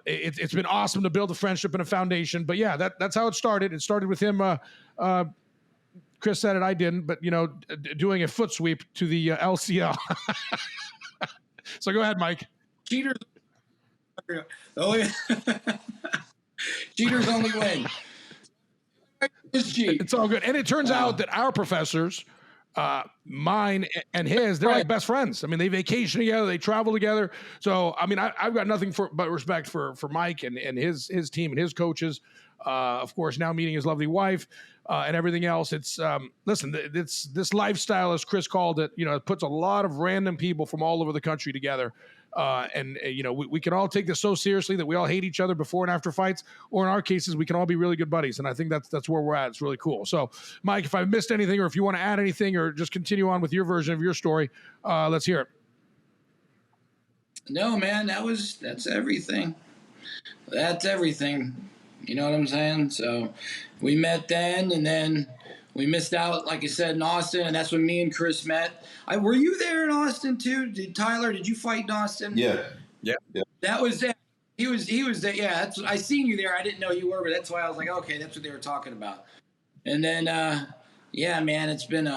it's been awesome to build a friendship and a foundation. But yeah, that's how it started. It started with him. Chris said it, I didn't, but doing a foot sweep to the LCL. So go ahead, Mike. Cheaters. Oh yeah. Cheaters only win. It's all good. And it turns out that our professors, mine and his, they're like best friends. I mean, they vacation together, they travel together. So, I mean, I've got nothing but respect for Mike and his team and his coaches. Of course, now meeting his lovely wife and everything else. It's listen, this lifestyle, as Chris called it, it puts a lot of random people from all over the country together. We can all take this so seriously that we all hate each other before and after fights, or in our cases, we can all be really good buddies. And I think that's where we're at. It's really cool. So, Mike, if I missed anything, or if you want to add anything, or just continue on with your version of your story, let's hear it. No, man, that's everything. That's everything. You know what I'm saying? So we met then, and then we missed out, like I said, in Austin, and that's when me and Chris met. Were you there in Austin too? Tyler, did you fight in Austin? Yeah. That was it. He was there. Yeah, I seen you there. I didn't know you were, but that's why I was like, okay, that's what they were talking about. And then, yeah, man, it's been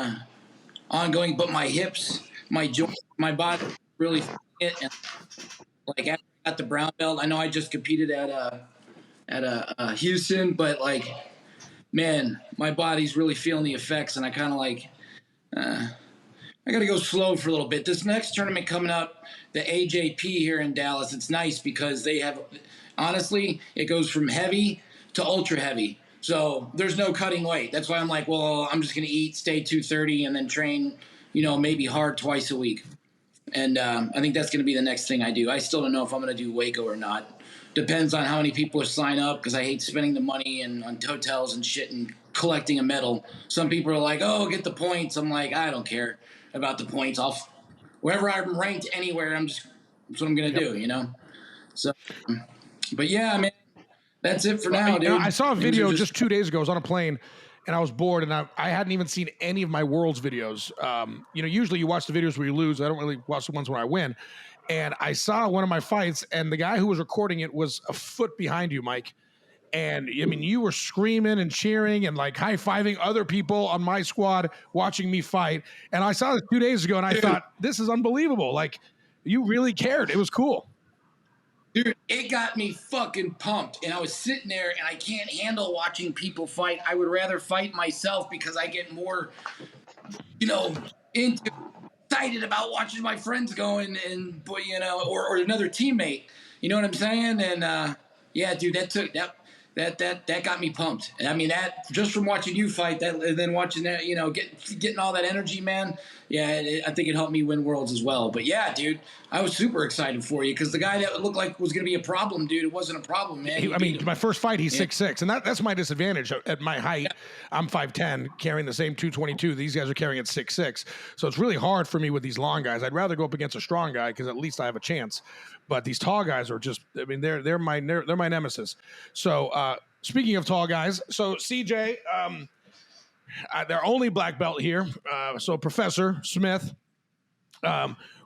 ongoing. But my hips, my joints, my body really it. And like after I got the brown belt, I know I just competed at Houston, but like, man, my body's really feeling the effects, and I kind of like, I got to go slow for a little bit. This next tournament coming up, the AJP here in Dallas, it's nice because they have, honestly, it goes from heavy to ultra heavy. So there's no cutting weight. That's why I'm like, well, I'm just going to eat, stay 230, and then train, maybe hard twice a week. And I think that's going to be the next thing I do. I still don't know if I'm going to do Waco or not. Depends on how many people sign up, because I hate spending the money on hotels and shit and collecting a medal. Some people are like, oh, get the points. I'm like, I don't care about the points. Wherever I'm ranked anywhere, that's what I'm going to do, So, but yeah, man, that's it for now, dude. I saw a video just 2 days ago. I was on a plane, and I was bored, and I hadn't even seen any of my Worlds videos. Usually you watch the videos where you lose. I don't really watch the ones where I win. And I saw one of my fights, and the guy who was recording it was a foot behind you, Mike. And I mean, you were screaming and cheering and like high-fiving other people on my squad watching me fight. And I saw this 2 days ago, and I thought, this is unbelievable. Like, you really cared. It was cool. Dude, it got me fucking pumped. And I was sitting there and I can't handle watching people fight. I would rather fight myself because I get more, into excited about watching my friends going and, or another teammate. You know what I'm saying? And yeah, dude, that got me pumped. And I mean, that just from watching you fight, and then watching that, getting all that energy, man. Yeah, I think it helped me win worlds as well. But yeah, dude, I was super excited for you because the guy that looked like was going to be a problem, dude, it wasn't a problem, man. My first fight, he's 6'6", and that's my disadvantage at my height. Yeah. I'm 5'10", carrying the same 222. These guys are carrying at 6'6", so it's really hard for me with these long guys. I'd rather go up against a strong guy because at least I have a chance. But these tall guys are just, they're my nemesis. So speaking of tall guys, so CJ, they're only black belt here. So Professor Smith,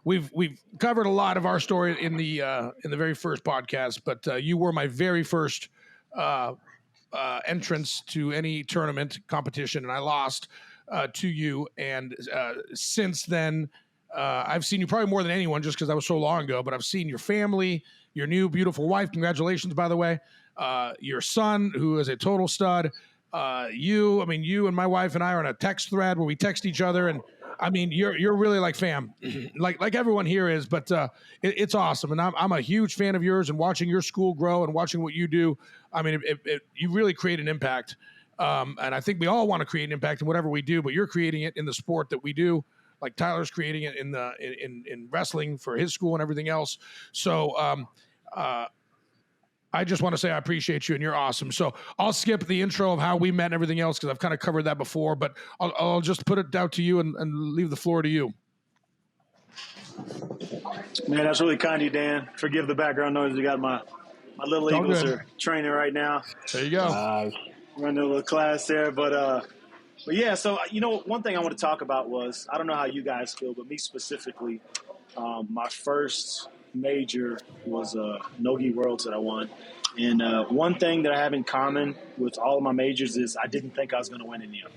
we've covered a lot of our story in the very first podcast, but you were my very first entrance to any tournament competition, and I lost to you. And since then, I've seen you probably more than anyone, just because that was so long ago. But I've seen your family, your new beautiful wife. Congratulations, by the way. Your son, who is a total stud. You and my wife and I are on a text thread where we text each other, and you're really like fam, like everyone here is. But it's awesome, and I'm a huge fan of yours, and watching your school grow and watching what you do. You really create an impact, and I think we all want to create an impact in whatever we do. But you're creating it in the sport that we do, like Tyler's creating it in wrestling for his school and everything else. So I just want to say I appreciate you, and you're awesome. So I'll skip the intro of how we met and everything else because I've kind of covered that before, but I'll just put it out to you and leave the floor to you. Man, that's really kind of you, Dan. Forgive the background noise. We got my little Eagles are training right now. There you go. Running a little class there. But yeah, so, one thing I want to talk about was, I don't know how you guys feel, but me specifically, my first major was Nogi Worlds that I won. And one thing that I have in common with all of my majors is I didn't think I was going to win any of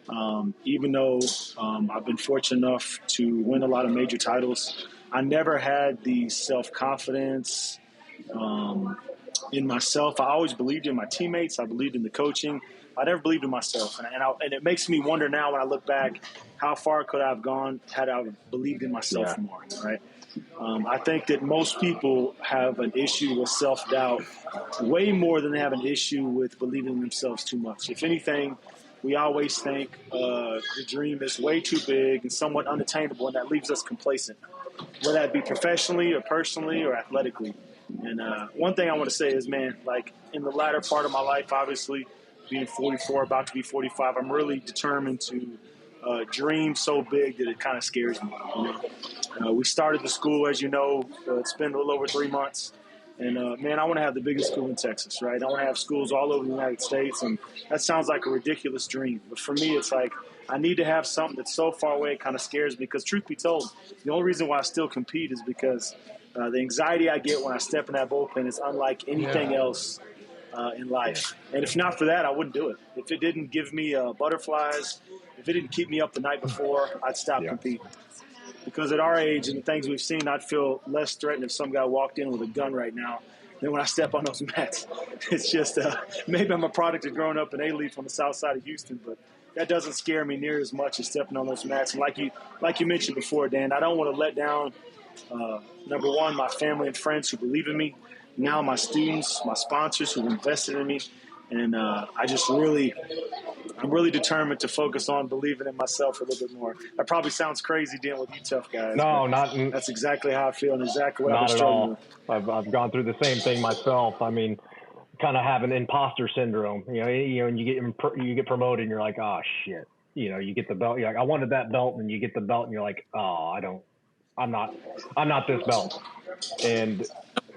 them. Even though I've been fortunate enough to win a lot of major titles, I never had the self-confidence in myself. I always believed in my teammates. I believed in the coaching. I never believed in myself. And it makes me wonder now when I look back, how far could I have gone had I believed in myself more, right? I think that most people have an issue with self-doubt way more than they have an issue with believing in themselves too much. If anything, we always think the dream is way too big and somewhat unattainable, and that leaves us complacent, whether that be professionally or personally or athletically. And one thing I want to say is, man, like in the latter part of my life, obviously being 44, about to be 45, I'm really determined to dream so big that it kind of scares me. We started the school, as you know, it's been a little over 3 months. And, man, I want to have the biggest school in Texas, right? I want to have schools all over the United States. And that sounds like a ridiculous dream. But for me, it's like I need to have something that's so far away it kind of scares me. Because truth be told, the only reason why I still compete is because the anxiety I get when I step in that bullpen is unlike anything else in life. And if not for that, I wouldn't do it. If it didn't give me butterflies, if it didn't keep me up the night before, I'd stop competing. Because at our age and the things we've seen, I'd feel less threatened if some guy walked in with a gun right now than when I step on those mats. It's just maybe I'm a product of growing up in A-Leaf on the south side of Houston, but that doesn't scare me near as much as stepping on those mats. And like you mentioned before, Dan, I don't want to let down, number one, my family and friends who believe in me, now my students, my sponsors who've invested in me. And I'm really determined to focus on believing in myself a little bit more. That probably sounds crazy dealing with you tough guys. No, not. That's exactly how I feel and exactly what I've been struggling with. I've gone through the same thing myself. I mean, kind of have an imposter syndrome. And you get promoted and you're like, oh shit. You get the belt. You're like, I wanted that belt, and you get the belt, and you're like, oh, I'm not this belt. And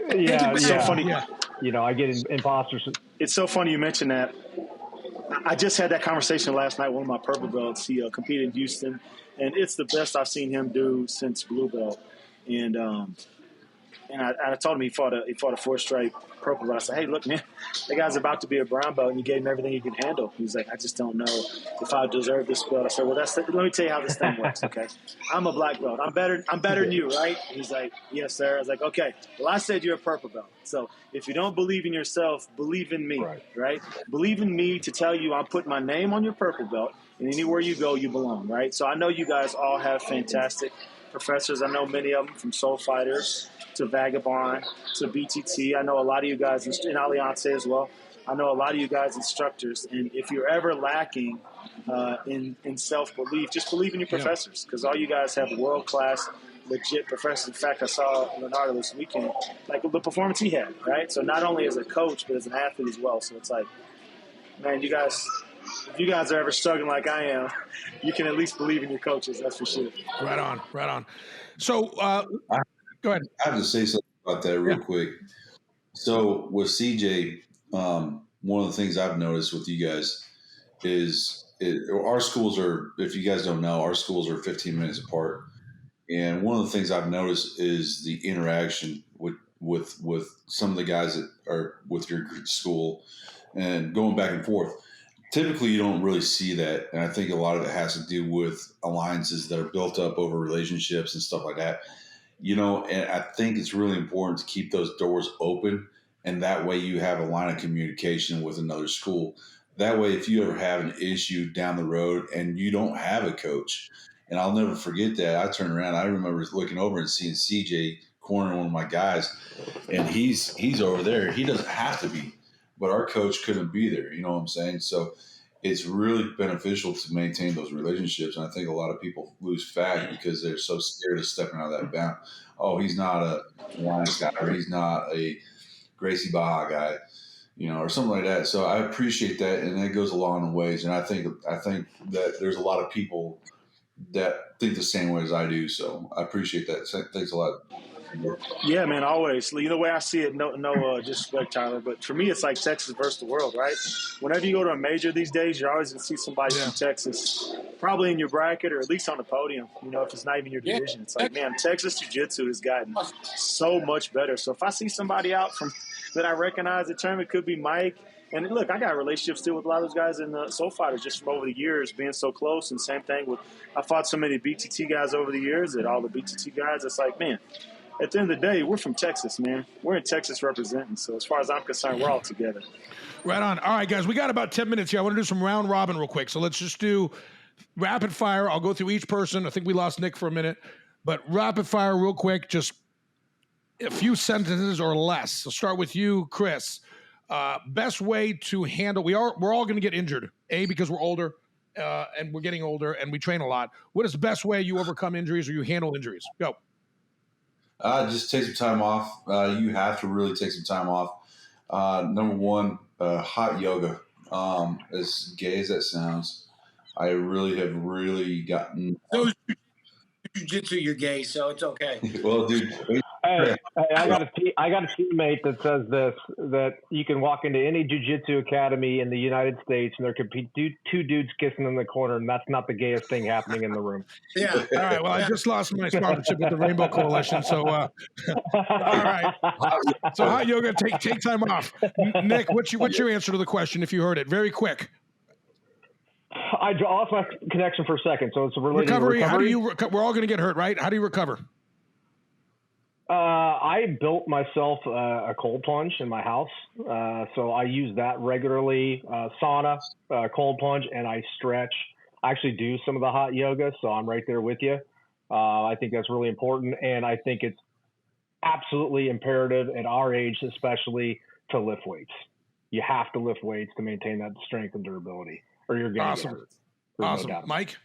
it's so funny. I get imposters. It's so funny you mentioned that. I just had that conversation last night with one of my purple belts. He competed in Houston, and it's the best I've seen him do since blue belt. And And I told him he fought a 4-stripe purple belt. I said, hey, look, man, the guy's about to be a brown belt, and you gave him everything he could handle. He's like, I just don't know if I deserve this belt. I said, well, let me tell you how this thing works, okay? I'm a black belt. I'm better than you, right? He's like, yes, sir. I was like, okay. Well, I said you're a purple belt. So if you don't believe in yourself, believe in me, right? Believe in me to tell you I'm putting my name on your purple belt, and anywhere you go, you belong, right? So I know you guys all have fantastic professors. I know many of them, from Soul Fighters to Vagabond to BTT. I know a lot of you guys in Alianza as well. I know a lot of you guys instructors. And if you're ever lacking in self-belief, just believe in your professors, because all you guys have world-class, legit professors. In fact, I saw Leonardo this weekend, like the performance he had, right? So not only as a coach, but as an athlete as well. So it's like, man, you guys, if you guys are ever struggling like I am, you can at least believe in your coaches. That's for sure. Right on. So, go ahead. I have to say something about that real quick. So with CJ, one of the things I've noticed with you guys is our schools are, if you guys don't know, our schools are 15 minutes apart. And one of the things I've noticed is the interaction with some of the guys that are with your school and going back and forth. Typically, you don't really see that. And I think a lot of it has to do with alliances that are built up over relationships and stuff like that. And I think it's really important to keep those doors open. And that way you have a line of communication with another school. That way, if you ever have an issue down the road and you don't have a coach, and I'll never forget that. I turned around. I remember looking over and seeing CJ cornering one of my guys, and he's over there. He doesn't have to be, but our coach couldn't be there. You know what I'm saying? So it's really beneficial to maintain those relationships. And I think a lot of people lose fact because they're so scared of stepping out of that bound. Oh, he's not a Lions guy, or he's not a Gracie Baja guy, or something like that. So I appreciate that, and that goes a long ways. And I think that there's a lot of people that think the same way as I do. So I appreciate that. Thanks a lot. Yeah, man, always. The way I see it, no disrespect, Tyler, but for me, it's like Texas versus the world, right? Whenever you go to a major these days, you're always going to see somebody from Texas, probably in your bracket or at least on the podium, if it's not even your division. It's like, man, Texas Jiu-Jitsu has gotten so much better. So if I see somebody out from that I recognize the tournament, could be Mike. And look, I got relationships still with a lot of those guys in the Soul Fighters just from over the years, being so close. And same thing with, I fought so many BTT guys over the years that all the BTT guys, it's like, man, at the end of the day, we're from Texas, man. We're in Texas representing. So as far as I'm concerned, we're all together. Right on. All right, guys, we got about 10 minutes here. I want to do some round robin real quick. So let's just do rapid fire. I'll go through each person. I think we lost Nick for a minute, but rapid fire real quick, just a few sentences or less. I'll start with you, Chris. Best way to handle, we're all going to get injured, because we're older and we're getting older and we train a lot. What is the best way you overcome injuries or you handle injuries? Go. Just take some time off. You have to really take some time off. Number one, hot yoga. As gay as that sounds, I really have gotten. So Jiu-Jitsu, you're gay, so it's okay. Well, dude. Hey, I got a teammate that says this, that you can walk into any jiu-jitsu academy in the United States and there could be two dudes kissing in the corner, and that's not the gayest thing happening in the room. Yeah. All right. Well, I just lost my sponsorship with the Rainbow Coalition, so all right. So hot yoga, take time off. Nick, what's your answer to the question if you heard it? Very quick. I lost my connection for a second, so it's related recovery. to recovery. How do you? We're all going to get hurt, right? How do you recover? I built myself a cold plunge in my house, so I use that regularly. Sauna, cold plunge, and I stretch. I actually do some of the hot yoga, so I'm right there with you. I think that's really important, and I think it's absolutely imperative at our age, especially, to lift weights. You have to lift weights to maintain that strength and durability, or you're going to get hurt. Awesome. No Mike?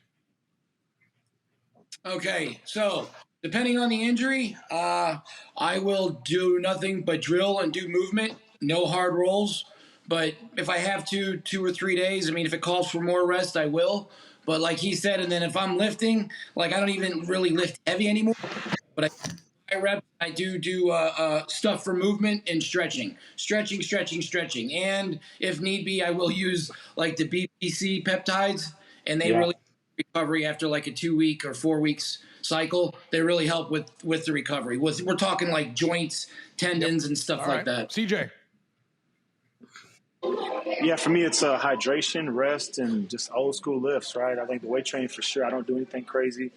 Okay, so depending on the injury, I will do nothing but drill and do movement, no hard rolls. But if I have to, 2 or 3 days, if it calls for more rest, I will. But like he said, and then if I'm lifting, I don't even really lift heavy anymore. But I rep, I do stuff for movement and stretching. And if need be, I will use the BBC peptides, and they really recovery after like a 2 week or 4 weeks cycle. They really help with the recovery. We're talking like joints, tendons, and stuff like that. CJ. Yeah, for me, it's hydration, rest, and just old school lifts, right? I think the weight training for sure. I don't do anything crazy.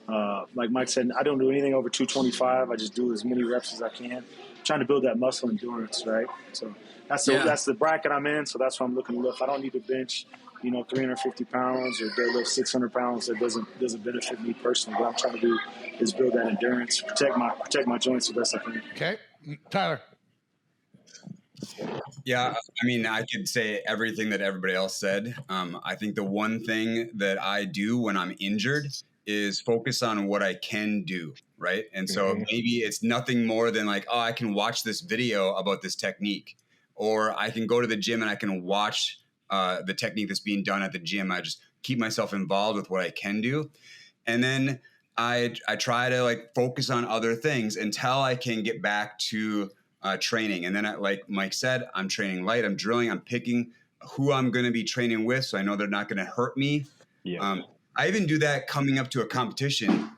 Like Mike said, I don't do anything over 225. I just do as many reps as I can, trying to build that muscle endurance, right? So that's the bracket I'm in. So that's what I'm looking to lift. I don't need to bench, 350 pounds or deadlift 600 pounds. That doesn't benefit me personally. What I'm trying to do is build that endurance, protect my joints the best I can. Okay, Tyler. Yeah, I mean, I could say everything that everybody else said. I think the one thing that I do when I'm injured is focus on what I can do, right? And so maybe it's nothing more than like, oh, I can watch this video about this technique, or I can go to the gym and I can watch the technique that's being done at the gym. I just keep myself involved with what I can do. And then I try to like focus on other things until I can get back to training. And then, like Mike said, I'm training light, I'm drilling, I'm picking who I'm going to be training with, so I know they're not going to hurt me. Yeah. I even do that coming up to a competition.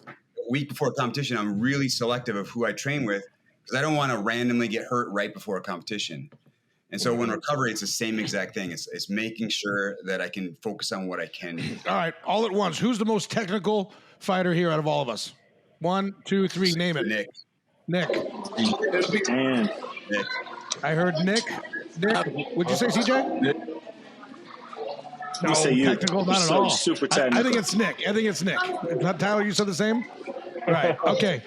A week before a competition, I'm really selective of who I train with because I don't want to randomly get hurt right before a competition. And so when recovery, it's the same exact thing. It's making sure that I can focus on what I can do. All right, all at once. Who's the most technical fighter here out of all of us? 1, 2, 3, name it. Nick. Damn. Nick. I heard Nick. Would you say CJ? Nick. No, say you. technical, not at all. Super technical. I think it's Nick. Tyler, you said the same? Right, okay.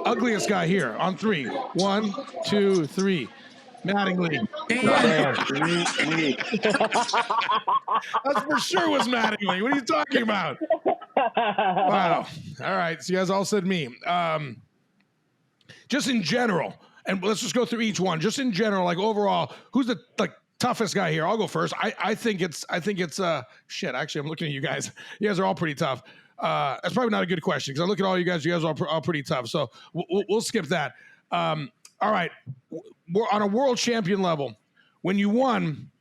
Ugliest guy here on 3. 1, 2, 3. Mattingly. That's for sure was Mattingly. What are you talking about? Wow. All right. So you guys all said me. Just in general, and let's just go through each one. Just in general, like overall, who's the toughest guy here? I'll go first. I think it's shit. Actually, I'm looking at you guys. You guys are all pretty tough. That's probably not a good question because I look at all you guys. You guys are all pretty tough. So we'll skip that. All right. We're on a world champion level. When you won,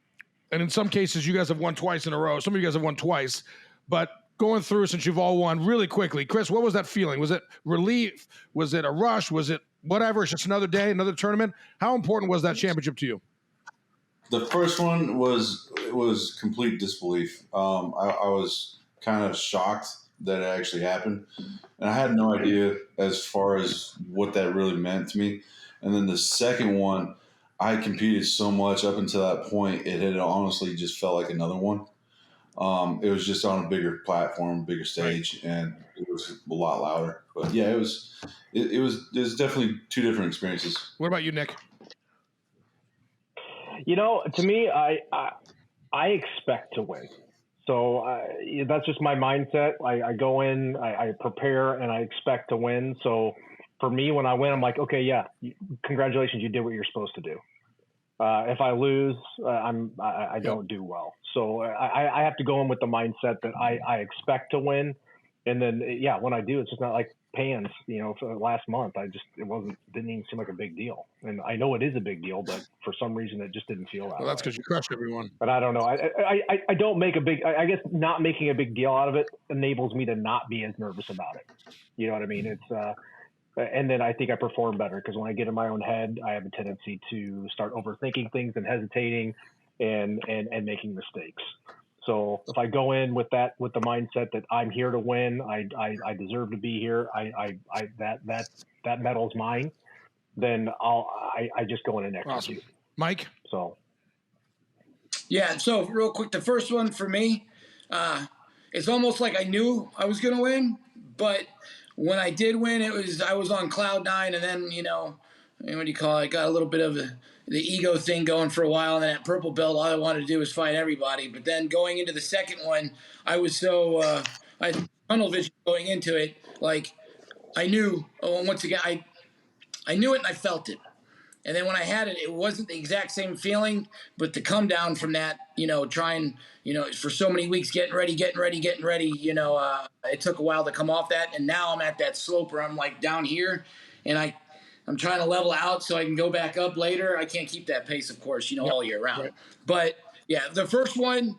and in some cases you guys have won twice in a row. Some of you guys have won twice, but going through since you've all won really quickly, Chris, what was that feeling? Was it relief? Was it a rush? Was it whatever? It's just another day, another tournament. How important was that championship to you? The first one was complete disbelief. I was kind of shocked that it actually happened, and I had no idea as far as what that really meant to me. And then the second one, I competed so much up until that point, it had honestly just felt like another one. It was just on a bigger platform, bigger stage, and it was a lot louder. But yeah, it was definitely two different experiences. What about you, Nick? To me, I expect to win. So that's just my mindset. I go in, I prepare, and I expect to win. So for me, when I win, I'm like, okay, yeah, congratulations, you did what you're supposed to do. If I lose, I don't do well. So I have to go in with the mindset that I expect to win. And then, yeah, when I do, it's just not like Pans, for last month, didn't even seem like a big deal. And I know it is a big deal, but for some reason it just didn't feel that Well, that's because you crushed everyone. But I don't know. I don't make I guess not making a big deal out of it enables me to not be as nervous about it. You know what I mean? It's, and then I think I perform better because when I get in my own head, I have a tendency to start overthinking things and hesitating and making mistakes. So if I go in with the mindset that I'm here to win, I deserve to be here, that medal's mine, then I just go in and execute. Awesome. Mike? So. Yeah. So real quick, the first one for me, it's almost like I knew I was going to win, but when I did win, I was on cloud 9, and then, what do you call it? Got a little bit of the ego thing going for a while, and then at purple belt, all I wanted to do was fight everybody. But then going into the second one, I was so I had tunnel vision going into it. Like I knew, once again, I knew it and I felt it. And then when I had it, it wasn't the exact same feeling, but the come down from that, trying, for so many weeks, getting ready, it took a while to come off that. And now I'm at that slope where I'm like down here and I'm trying to level out so I can go back up later. I can't keep that pace, of course, all year round. Right. But yeah, the first one,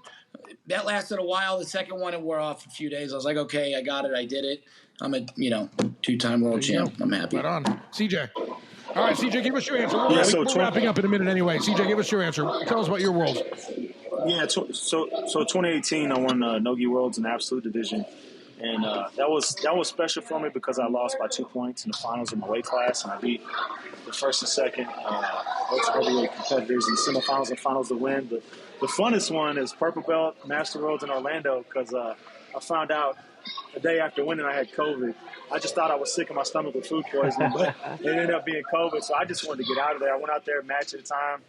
that lasted a while. The second one, it wore off a few days. I was like, okay, I got it. I did it. I'm a, 2-time world champ. I'm happy. Right on. CJ. All right, CJ, give us your answer. We're wrapping up in a minute anyway. CJ, give us your answer. Tell us about your worlds. Yeah, so 2018, I won Nogi Worlds in the Absolute Division. And that was special for me because I lost by 2 points in the finals of my weight class, and I beat the first and second ultra heavyweight competitors in the semifinals and finals to win. But the funnest one is Purple Belt Master Worlds in Orlando because I found out the day after winning I had COVID. I just thought I was sick in my stomach with food poisoning, but it ended up being COVID. So I just wanted to get out of there. I went out there, match at a time.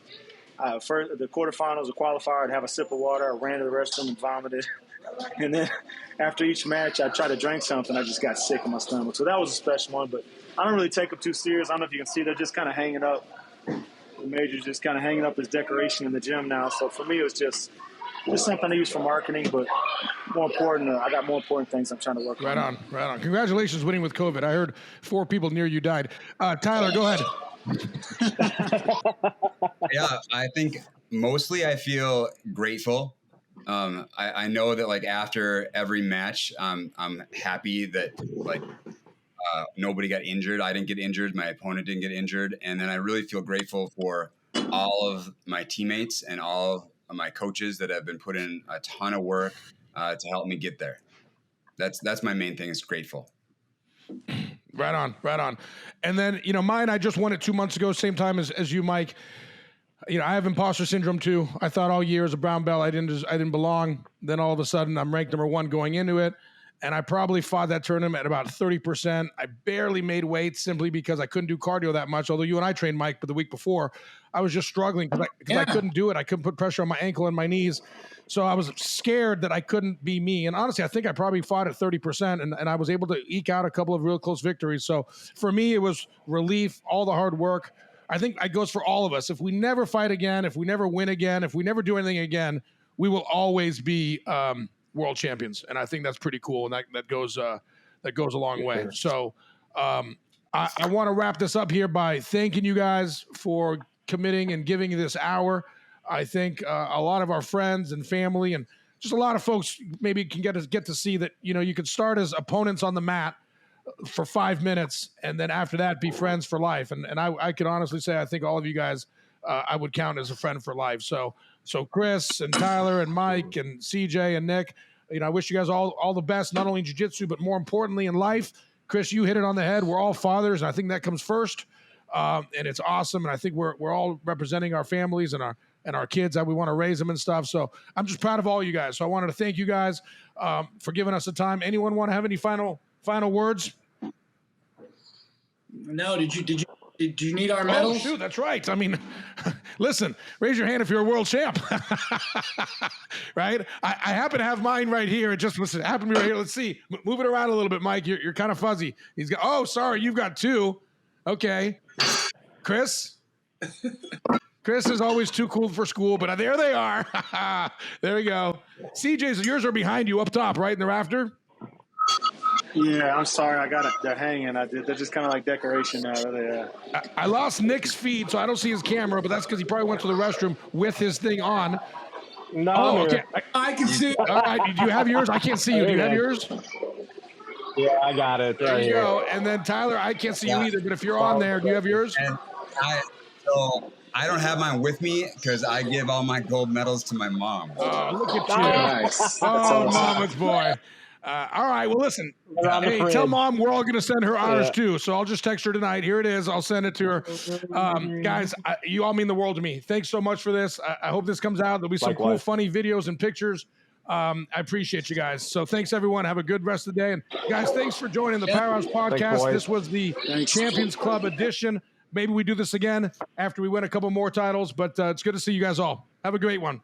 First, the quarterfinals, the qualifier, I'd have a sip of water. I ran to the restroom and vomited. And then after each match, I tried to drink something. I just got sick in my stomach. So that was a special one. But I don't really take them too serious. I don't know if you can see. They're just kind of hanging up. The major's just kind of hanging up as decoration in the gym now. So for me, it was just something I use for marketing. But more important, I got more important things I'm trying to work on. Right on. Congratulations winning with COVID. I heard 4 people near you died. Tyler, go ahead. Yeah, I think mostly I feel grateful. I know that like after every match, I'm happy that like nobody got injured. I didn't get injured. My opponent didn't get injured. And then I really feel grateful for all of my teammates and all of my coaches that have been put in a ton of work to help me get there. That's my main thing is grateful. Right on. And then, mine, I just won it 2 months ago, same time as you, Mike. I have imposter syndrome too. I thought all year as a brown belt, I didn't belong. Then all of a sudden I'm ranked number 1 going into it. And I probably fought that tournament at about 30%. I barely made weight simply because I couldn't do cardio that much. Although you and I trained, Mike, but the week before I was just struggling because I couldn't do it. I couldn't put pressure on my ankle and my knees. So I was scared that I couldn't be me. And honestly, I think I probably fought at 30% and I was able to eke out a couple of real close victories. So for me, it was relief, all the hard work. I think it goes for all of us. If we never fight again, if we never win again, if we never do anything again, we will always be world champions. And I think that's pretty cool. And that goes a long way. So I want to wrap this up here by thanking you guys for committing and giving this hour. I think a lot of our friends and family and just a lot of folks maybe can get to see that, you could start as opponents on the mat for 5 minutes and then after that be friends for life. And I can honestly say I think all of you guys I would count as a friend for life. So Chris and Tyler and Mike and CJ and Nick, I wish you guys all the best, not only in jiu-jitsu, but more importantly in life. Chris, you hit it on the head. We're all fathers, and I think that comes first. And it's awesome. And I think we're all representing our families and our kids, how we want to raise them and stuff. So I'm just proud of all you guys. So I wanted to thank you guys for giving us the time. Anyone want to have any final words? No. Did you need our medals? Oh, shoot, that's right. I mean, listen, raise your hand if you're a world champ. Right? I happen to have mine right here. It just happened to be right here. Let's see. Move it around a little bit, Mike. You're kind of fuzzy. He's got. Oh, sorry, you've got 2. Okay, Chris. Chris is always too cool for school, but there they are. There we go. CJ's, yours are behind you up top, right in the rafter. Yeah, I'm sorry. I got it. They're hanging. They're just kind of like decoration now. Yeah. I lost Nick's feed, so I don't see his camera, but that's because he probably went to the restroom with his thing on. No, okay. I can see. All right, do you have yours? I can't see you. Do you have yours? Yeah, I got it. There you go. And then Tyler, I can't see you either, but if you're on there, do you have yours? And I don't have mine with me because I give all my gold medals to my mom. Oh, look at you. Nice. Oh, mama's boy. All right. Well, listen. Hey, tell mom we're all going to send her honors too. So I'll just text her tonight. Here it is. I'll send it to her. Guys, you all mean the world to me. Thanks so much for this. I hope this comes out. There'll be some cool, funny videos and pictures. I appreciate you guys. So thanks, everyone. Have a good rest of the day. And guys, thanks for joining the Powerhouse podcast. This was the Champions Club edition. Maybe we do this again after we win a couple more titles, but it's good to see you guys all. Have a great one.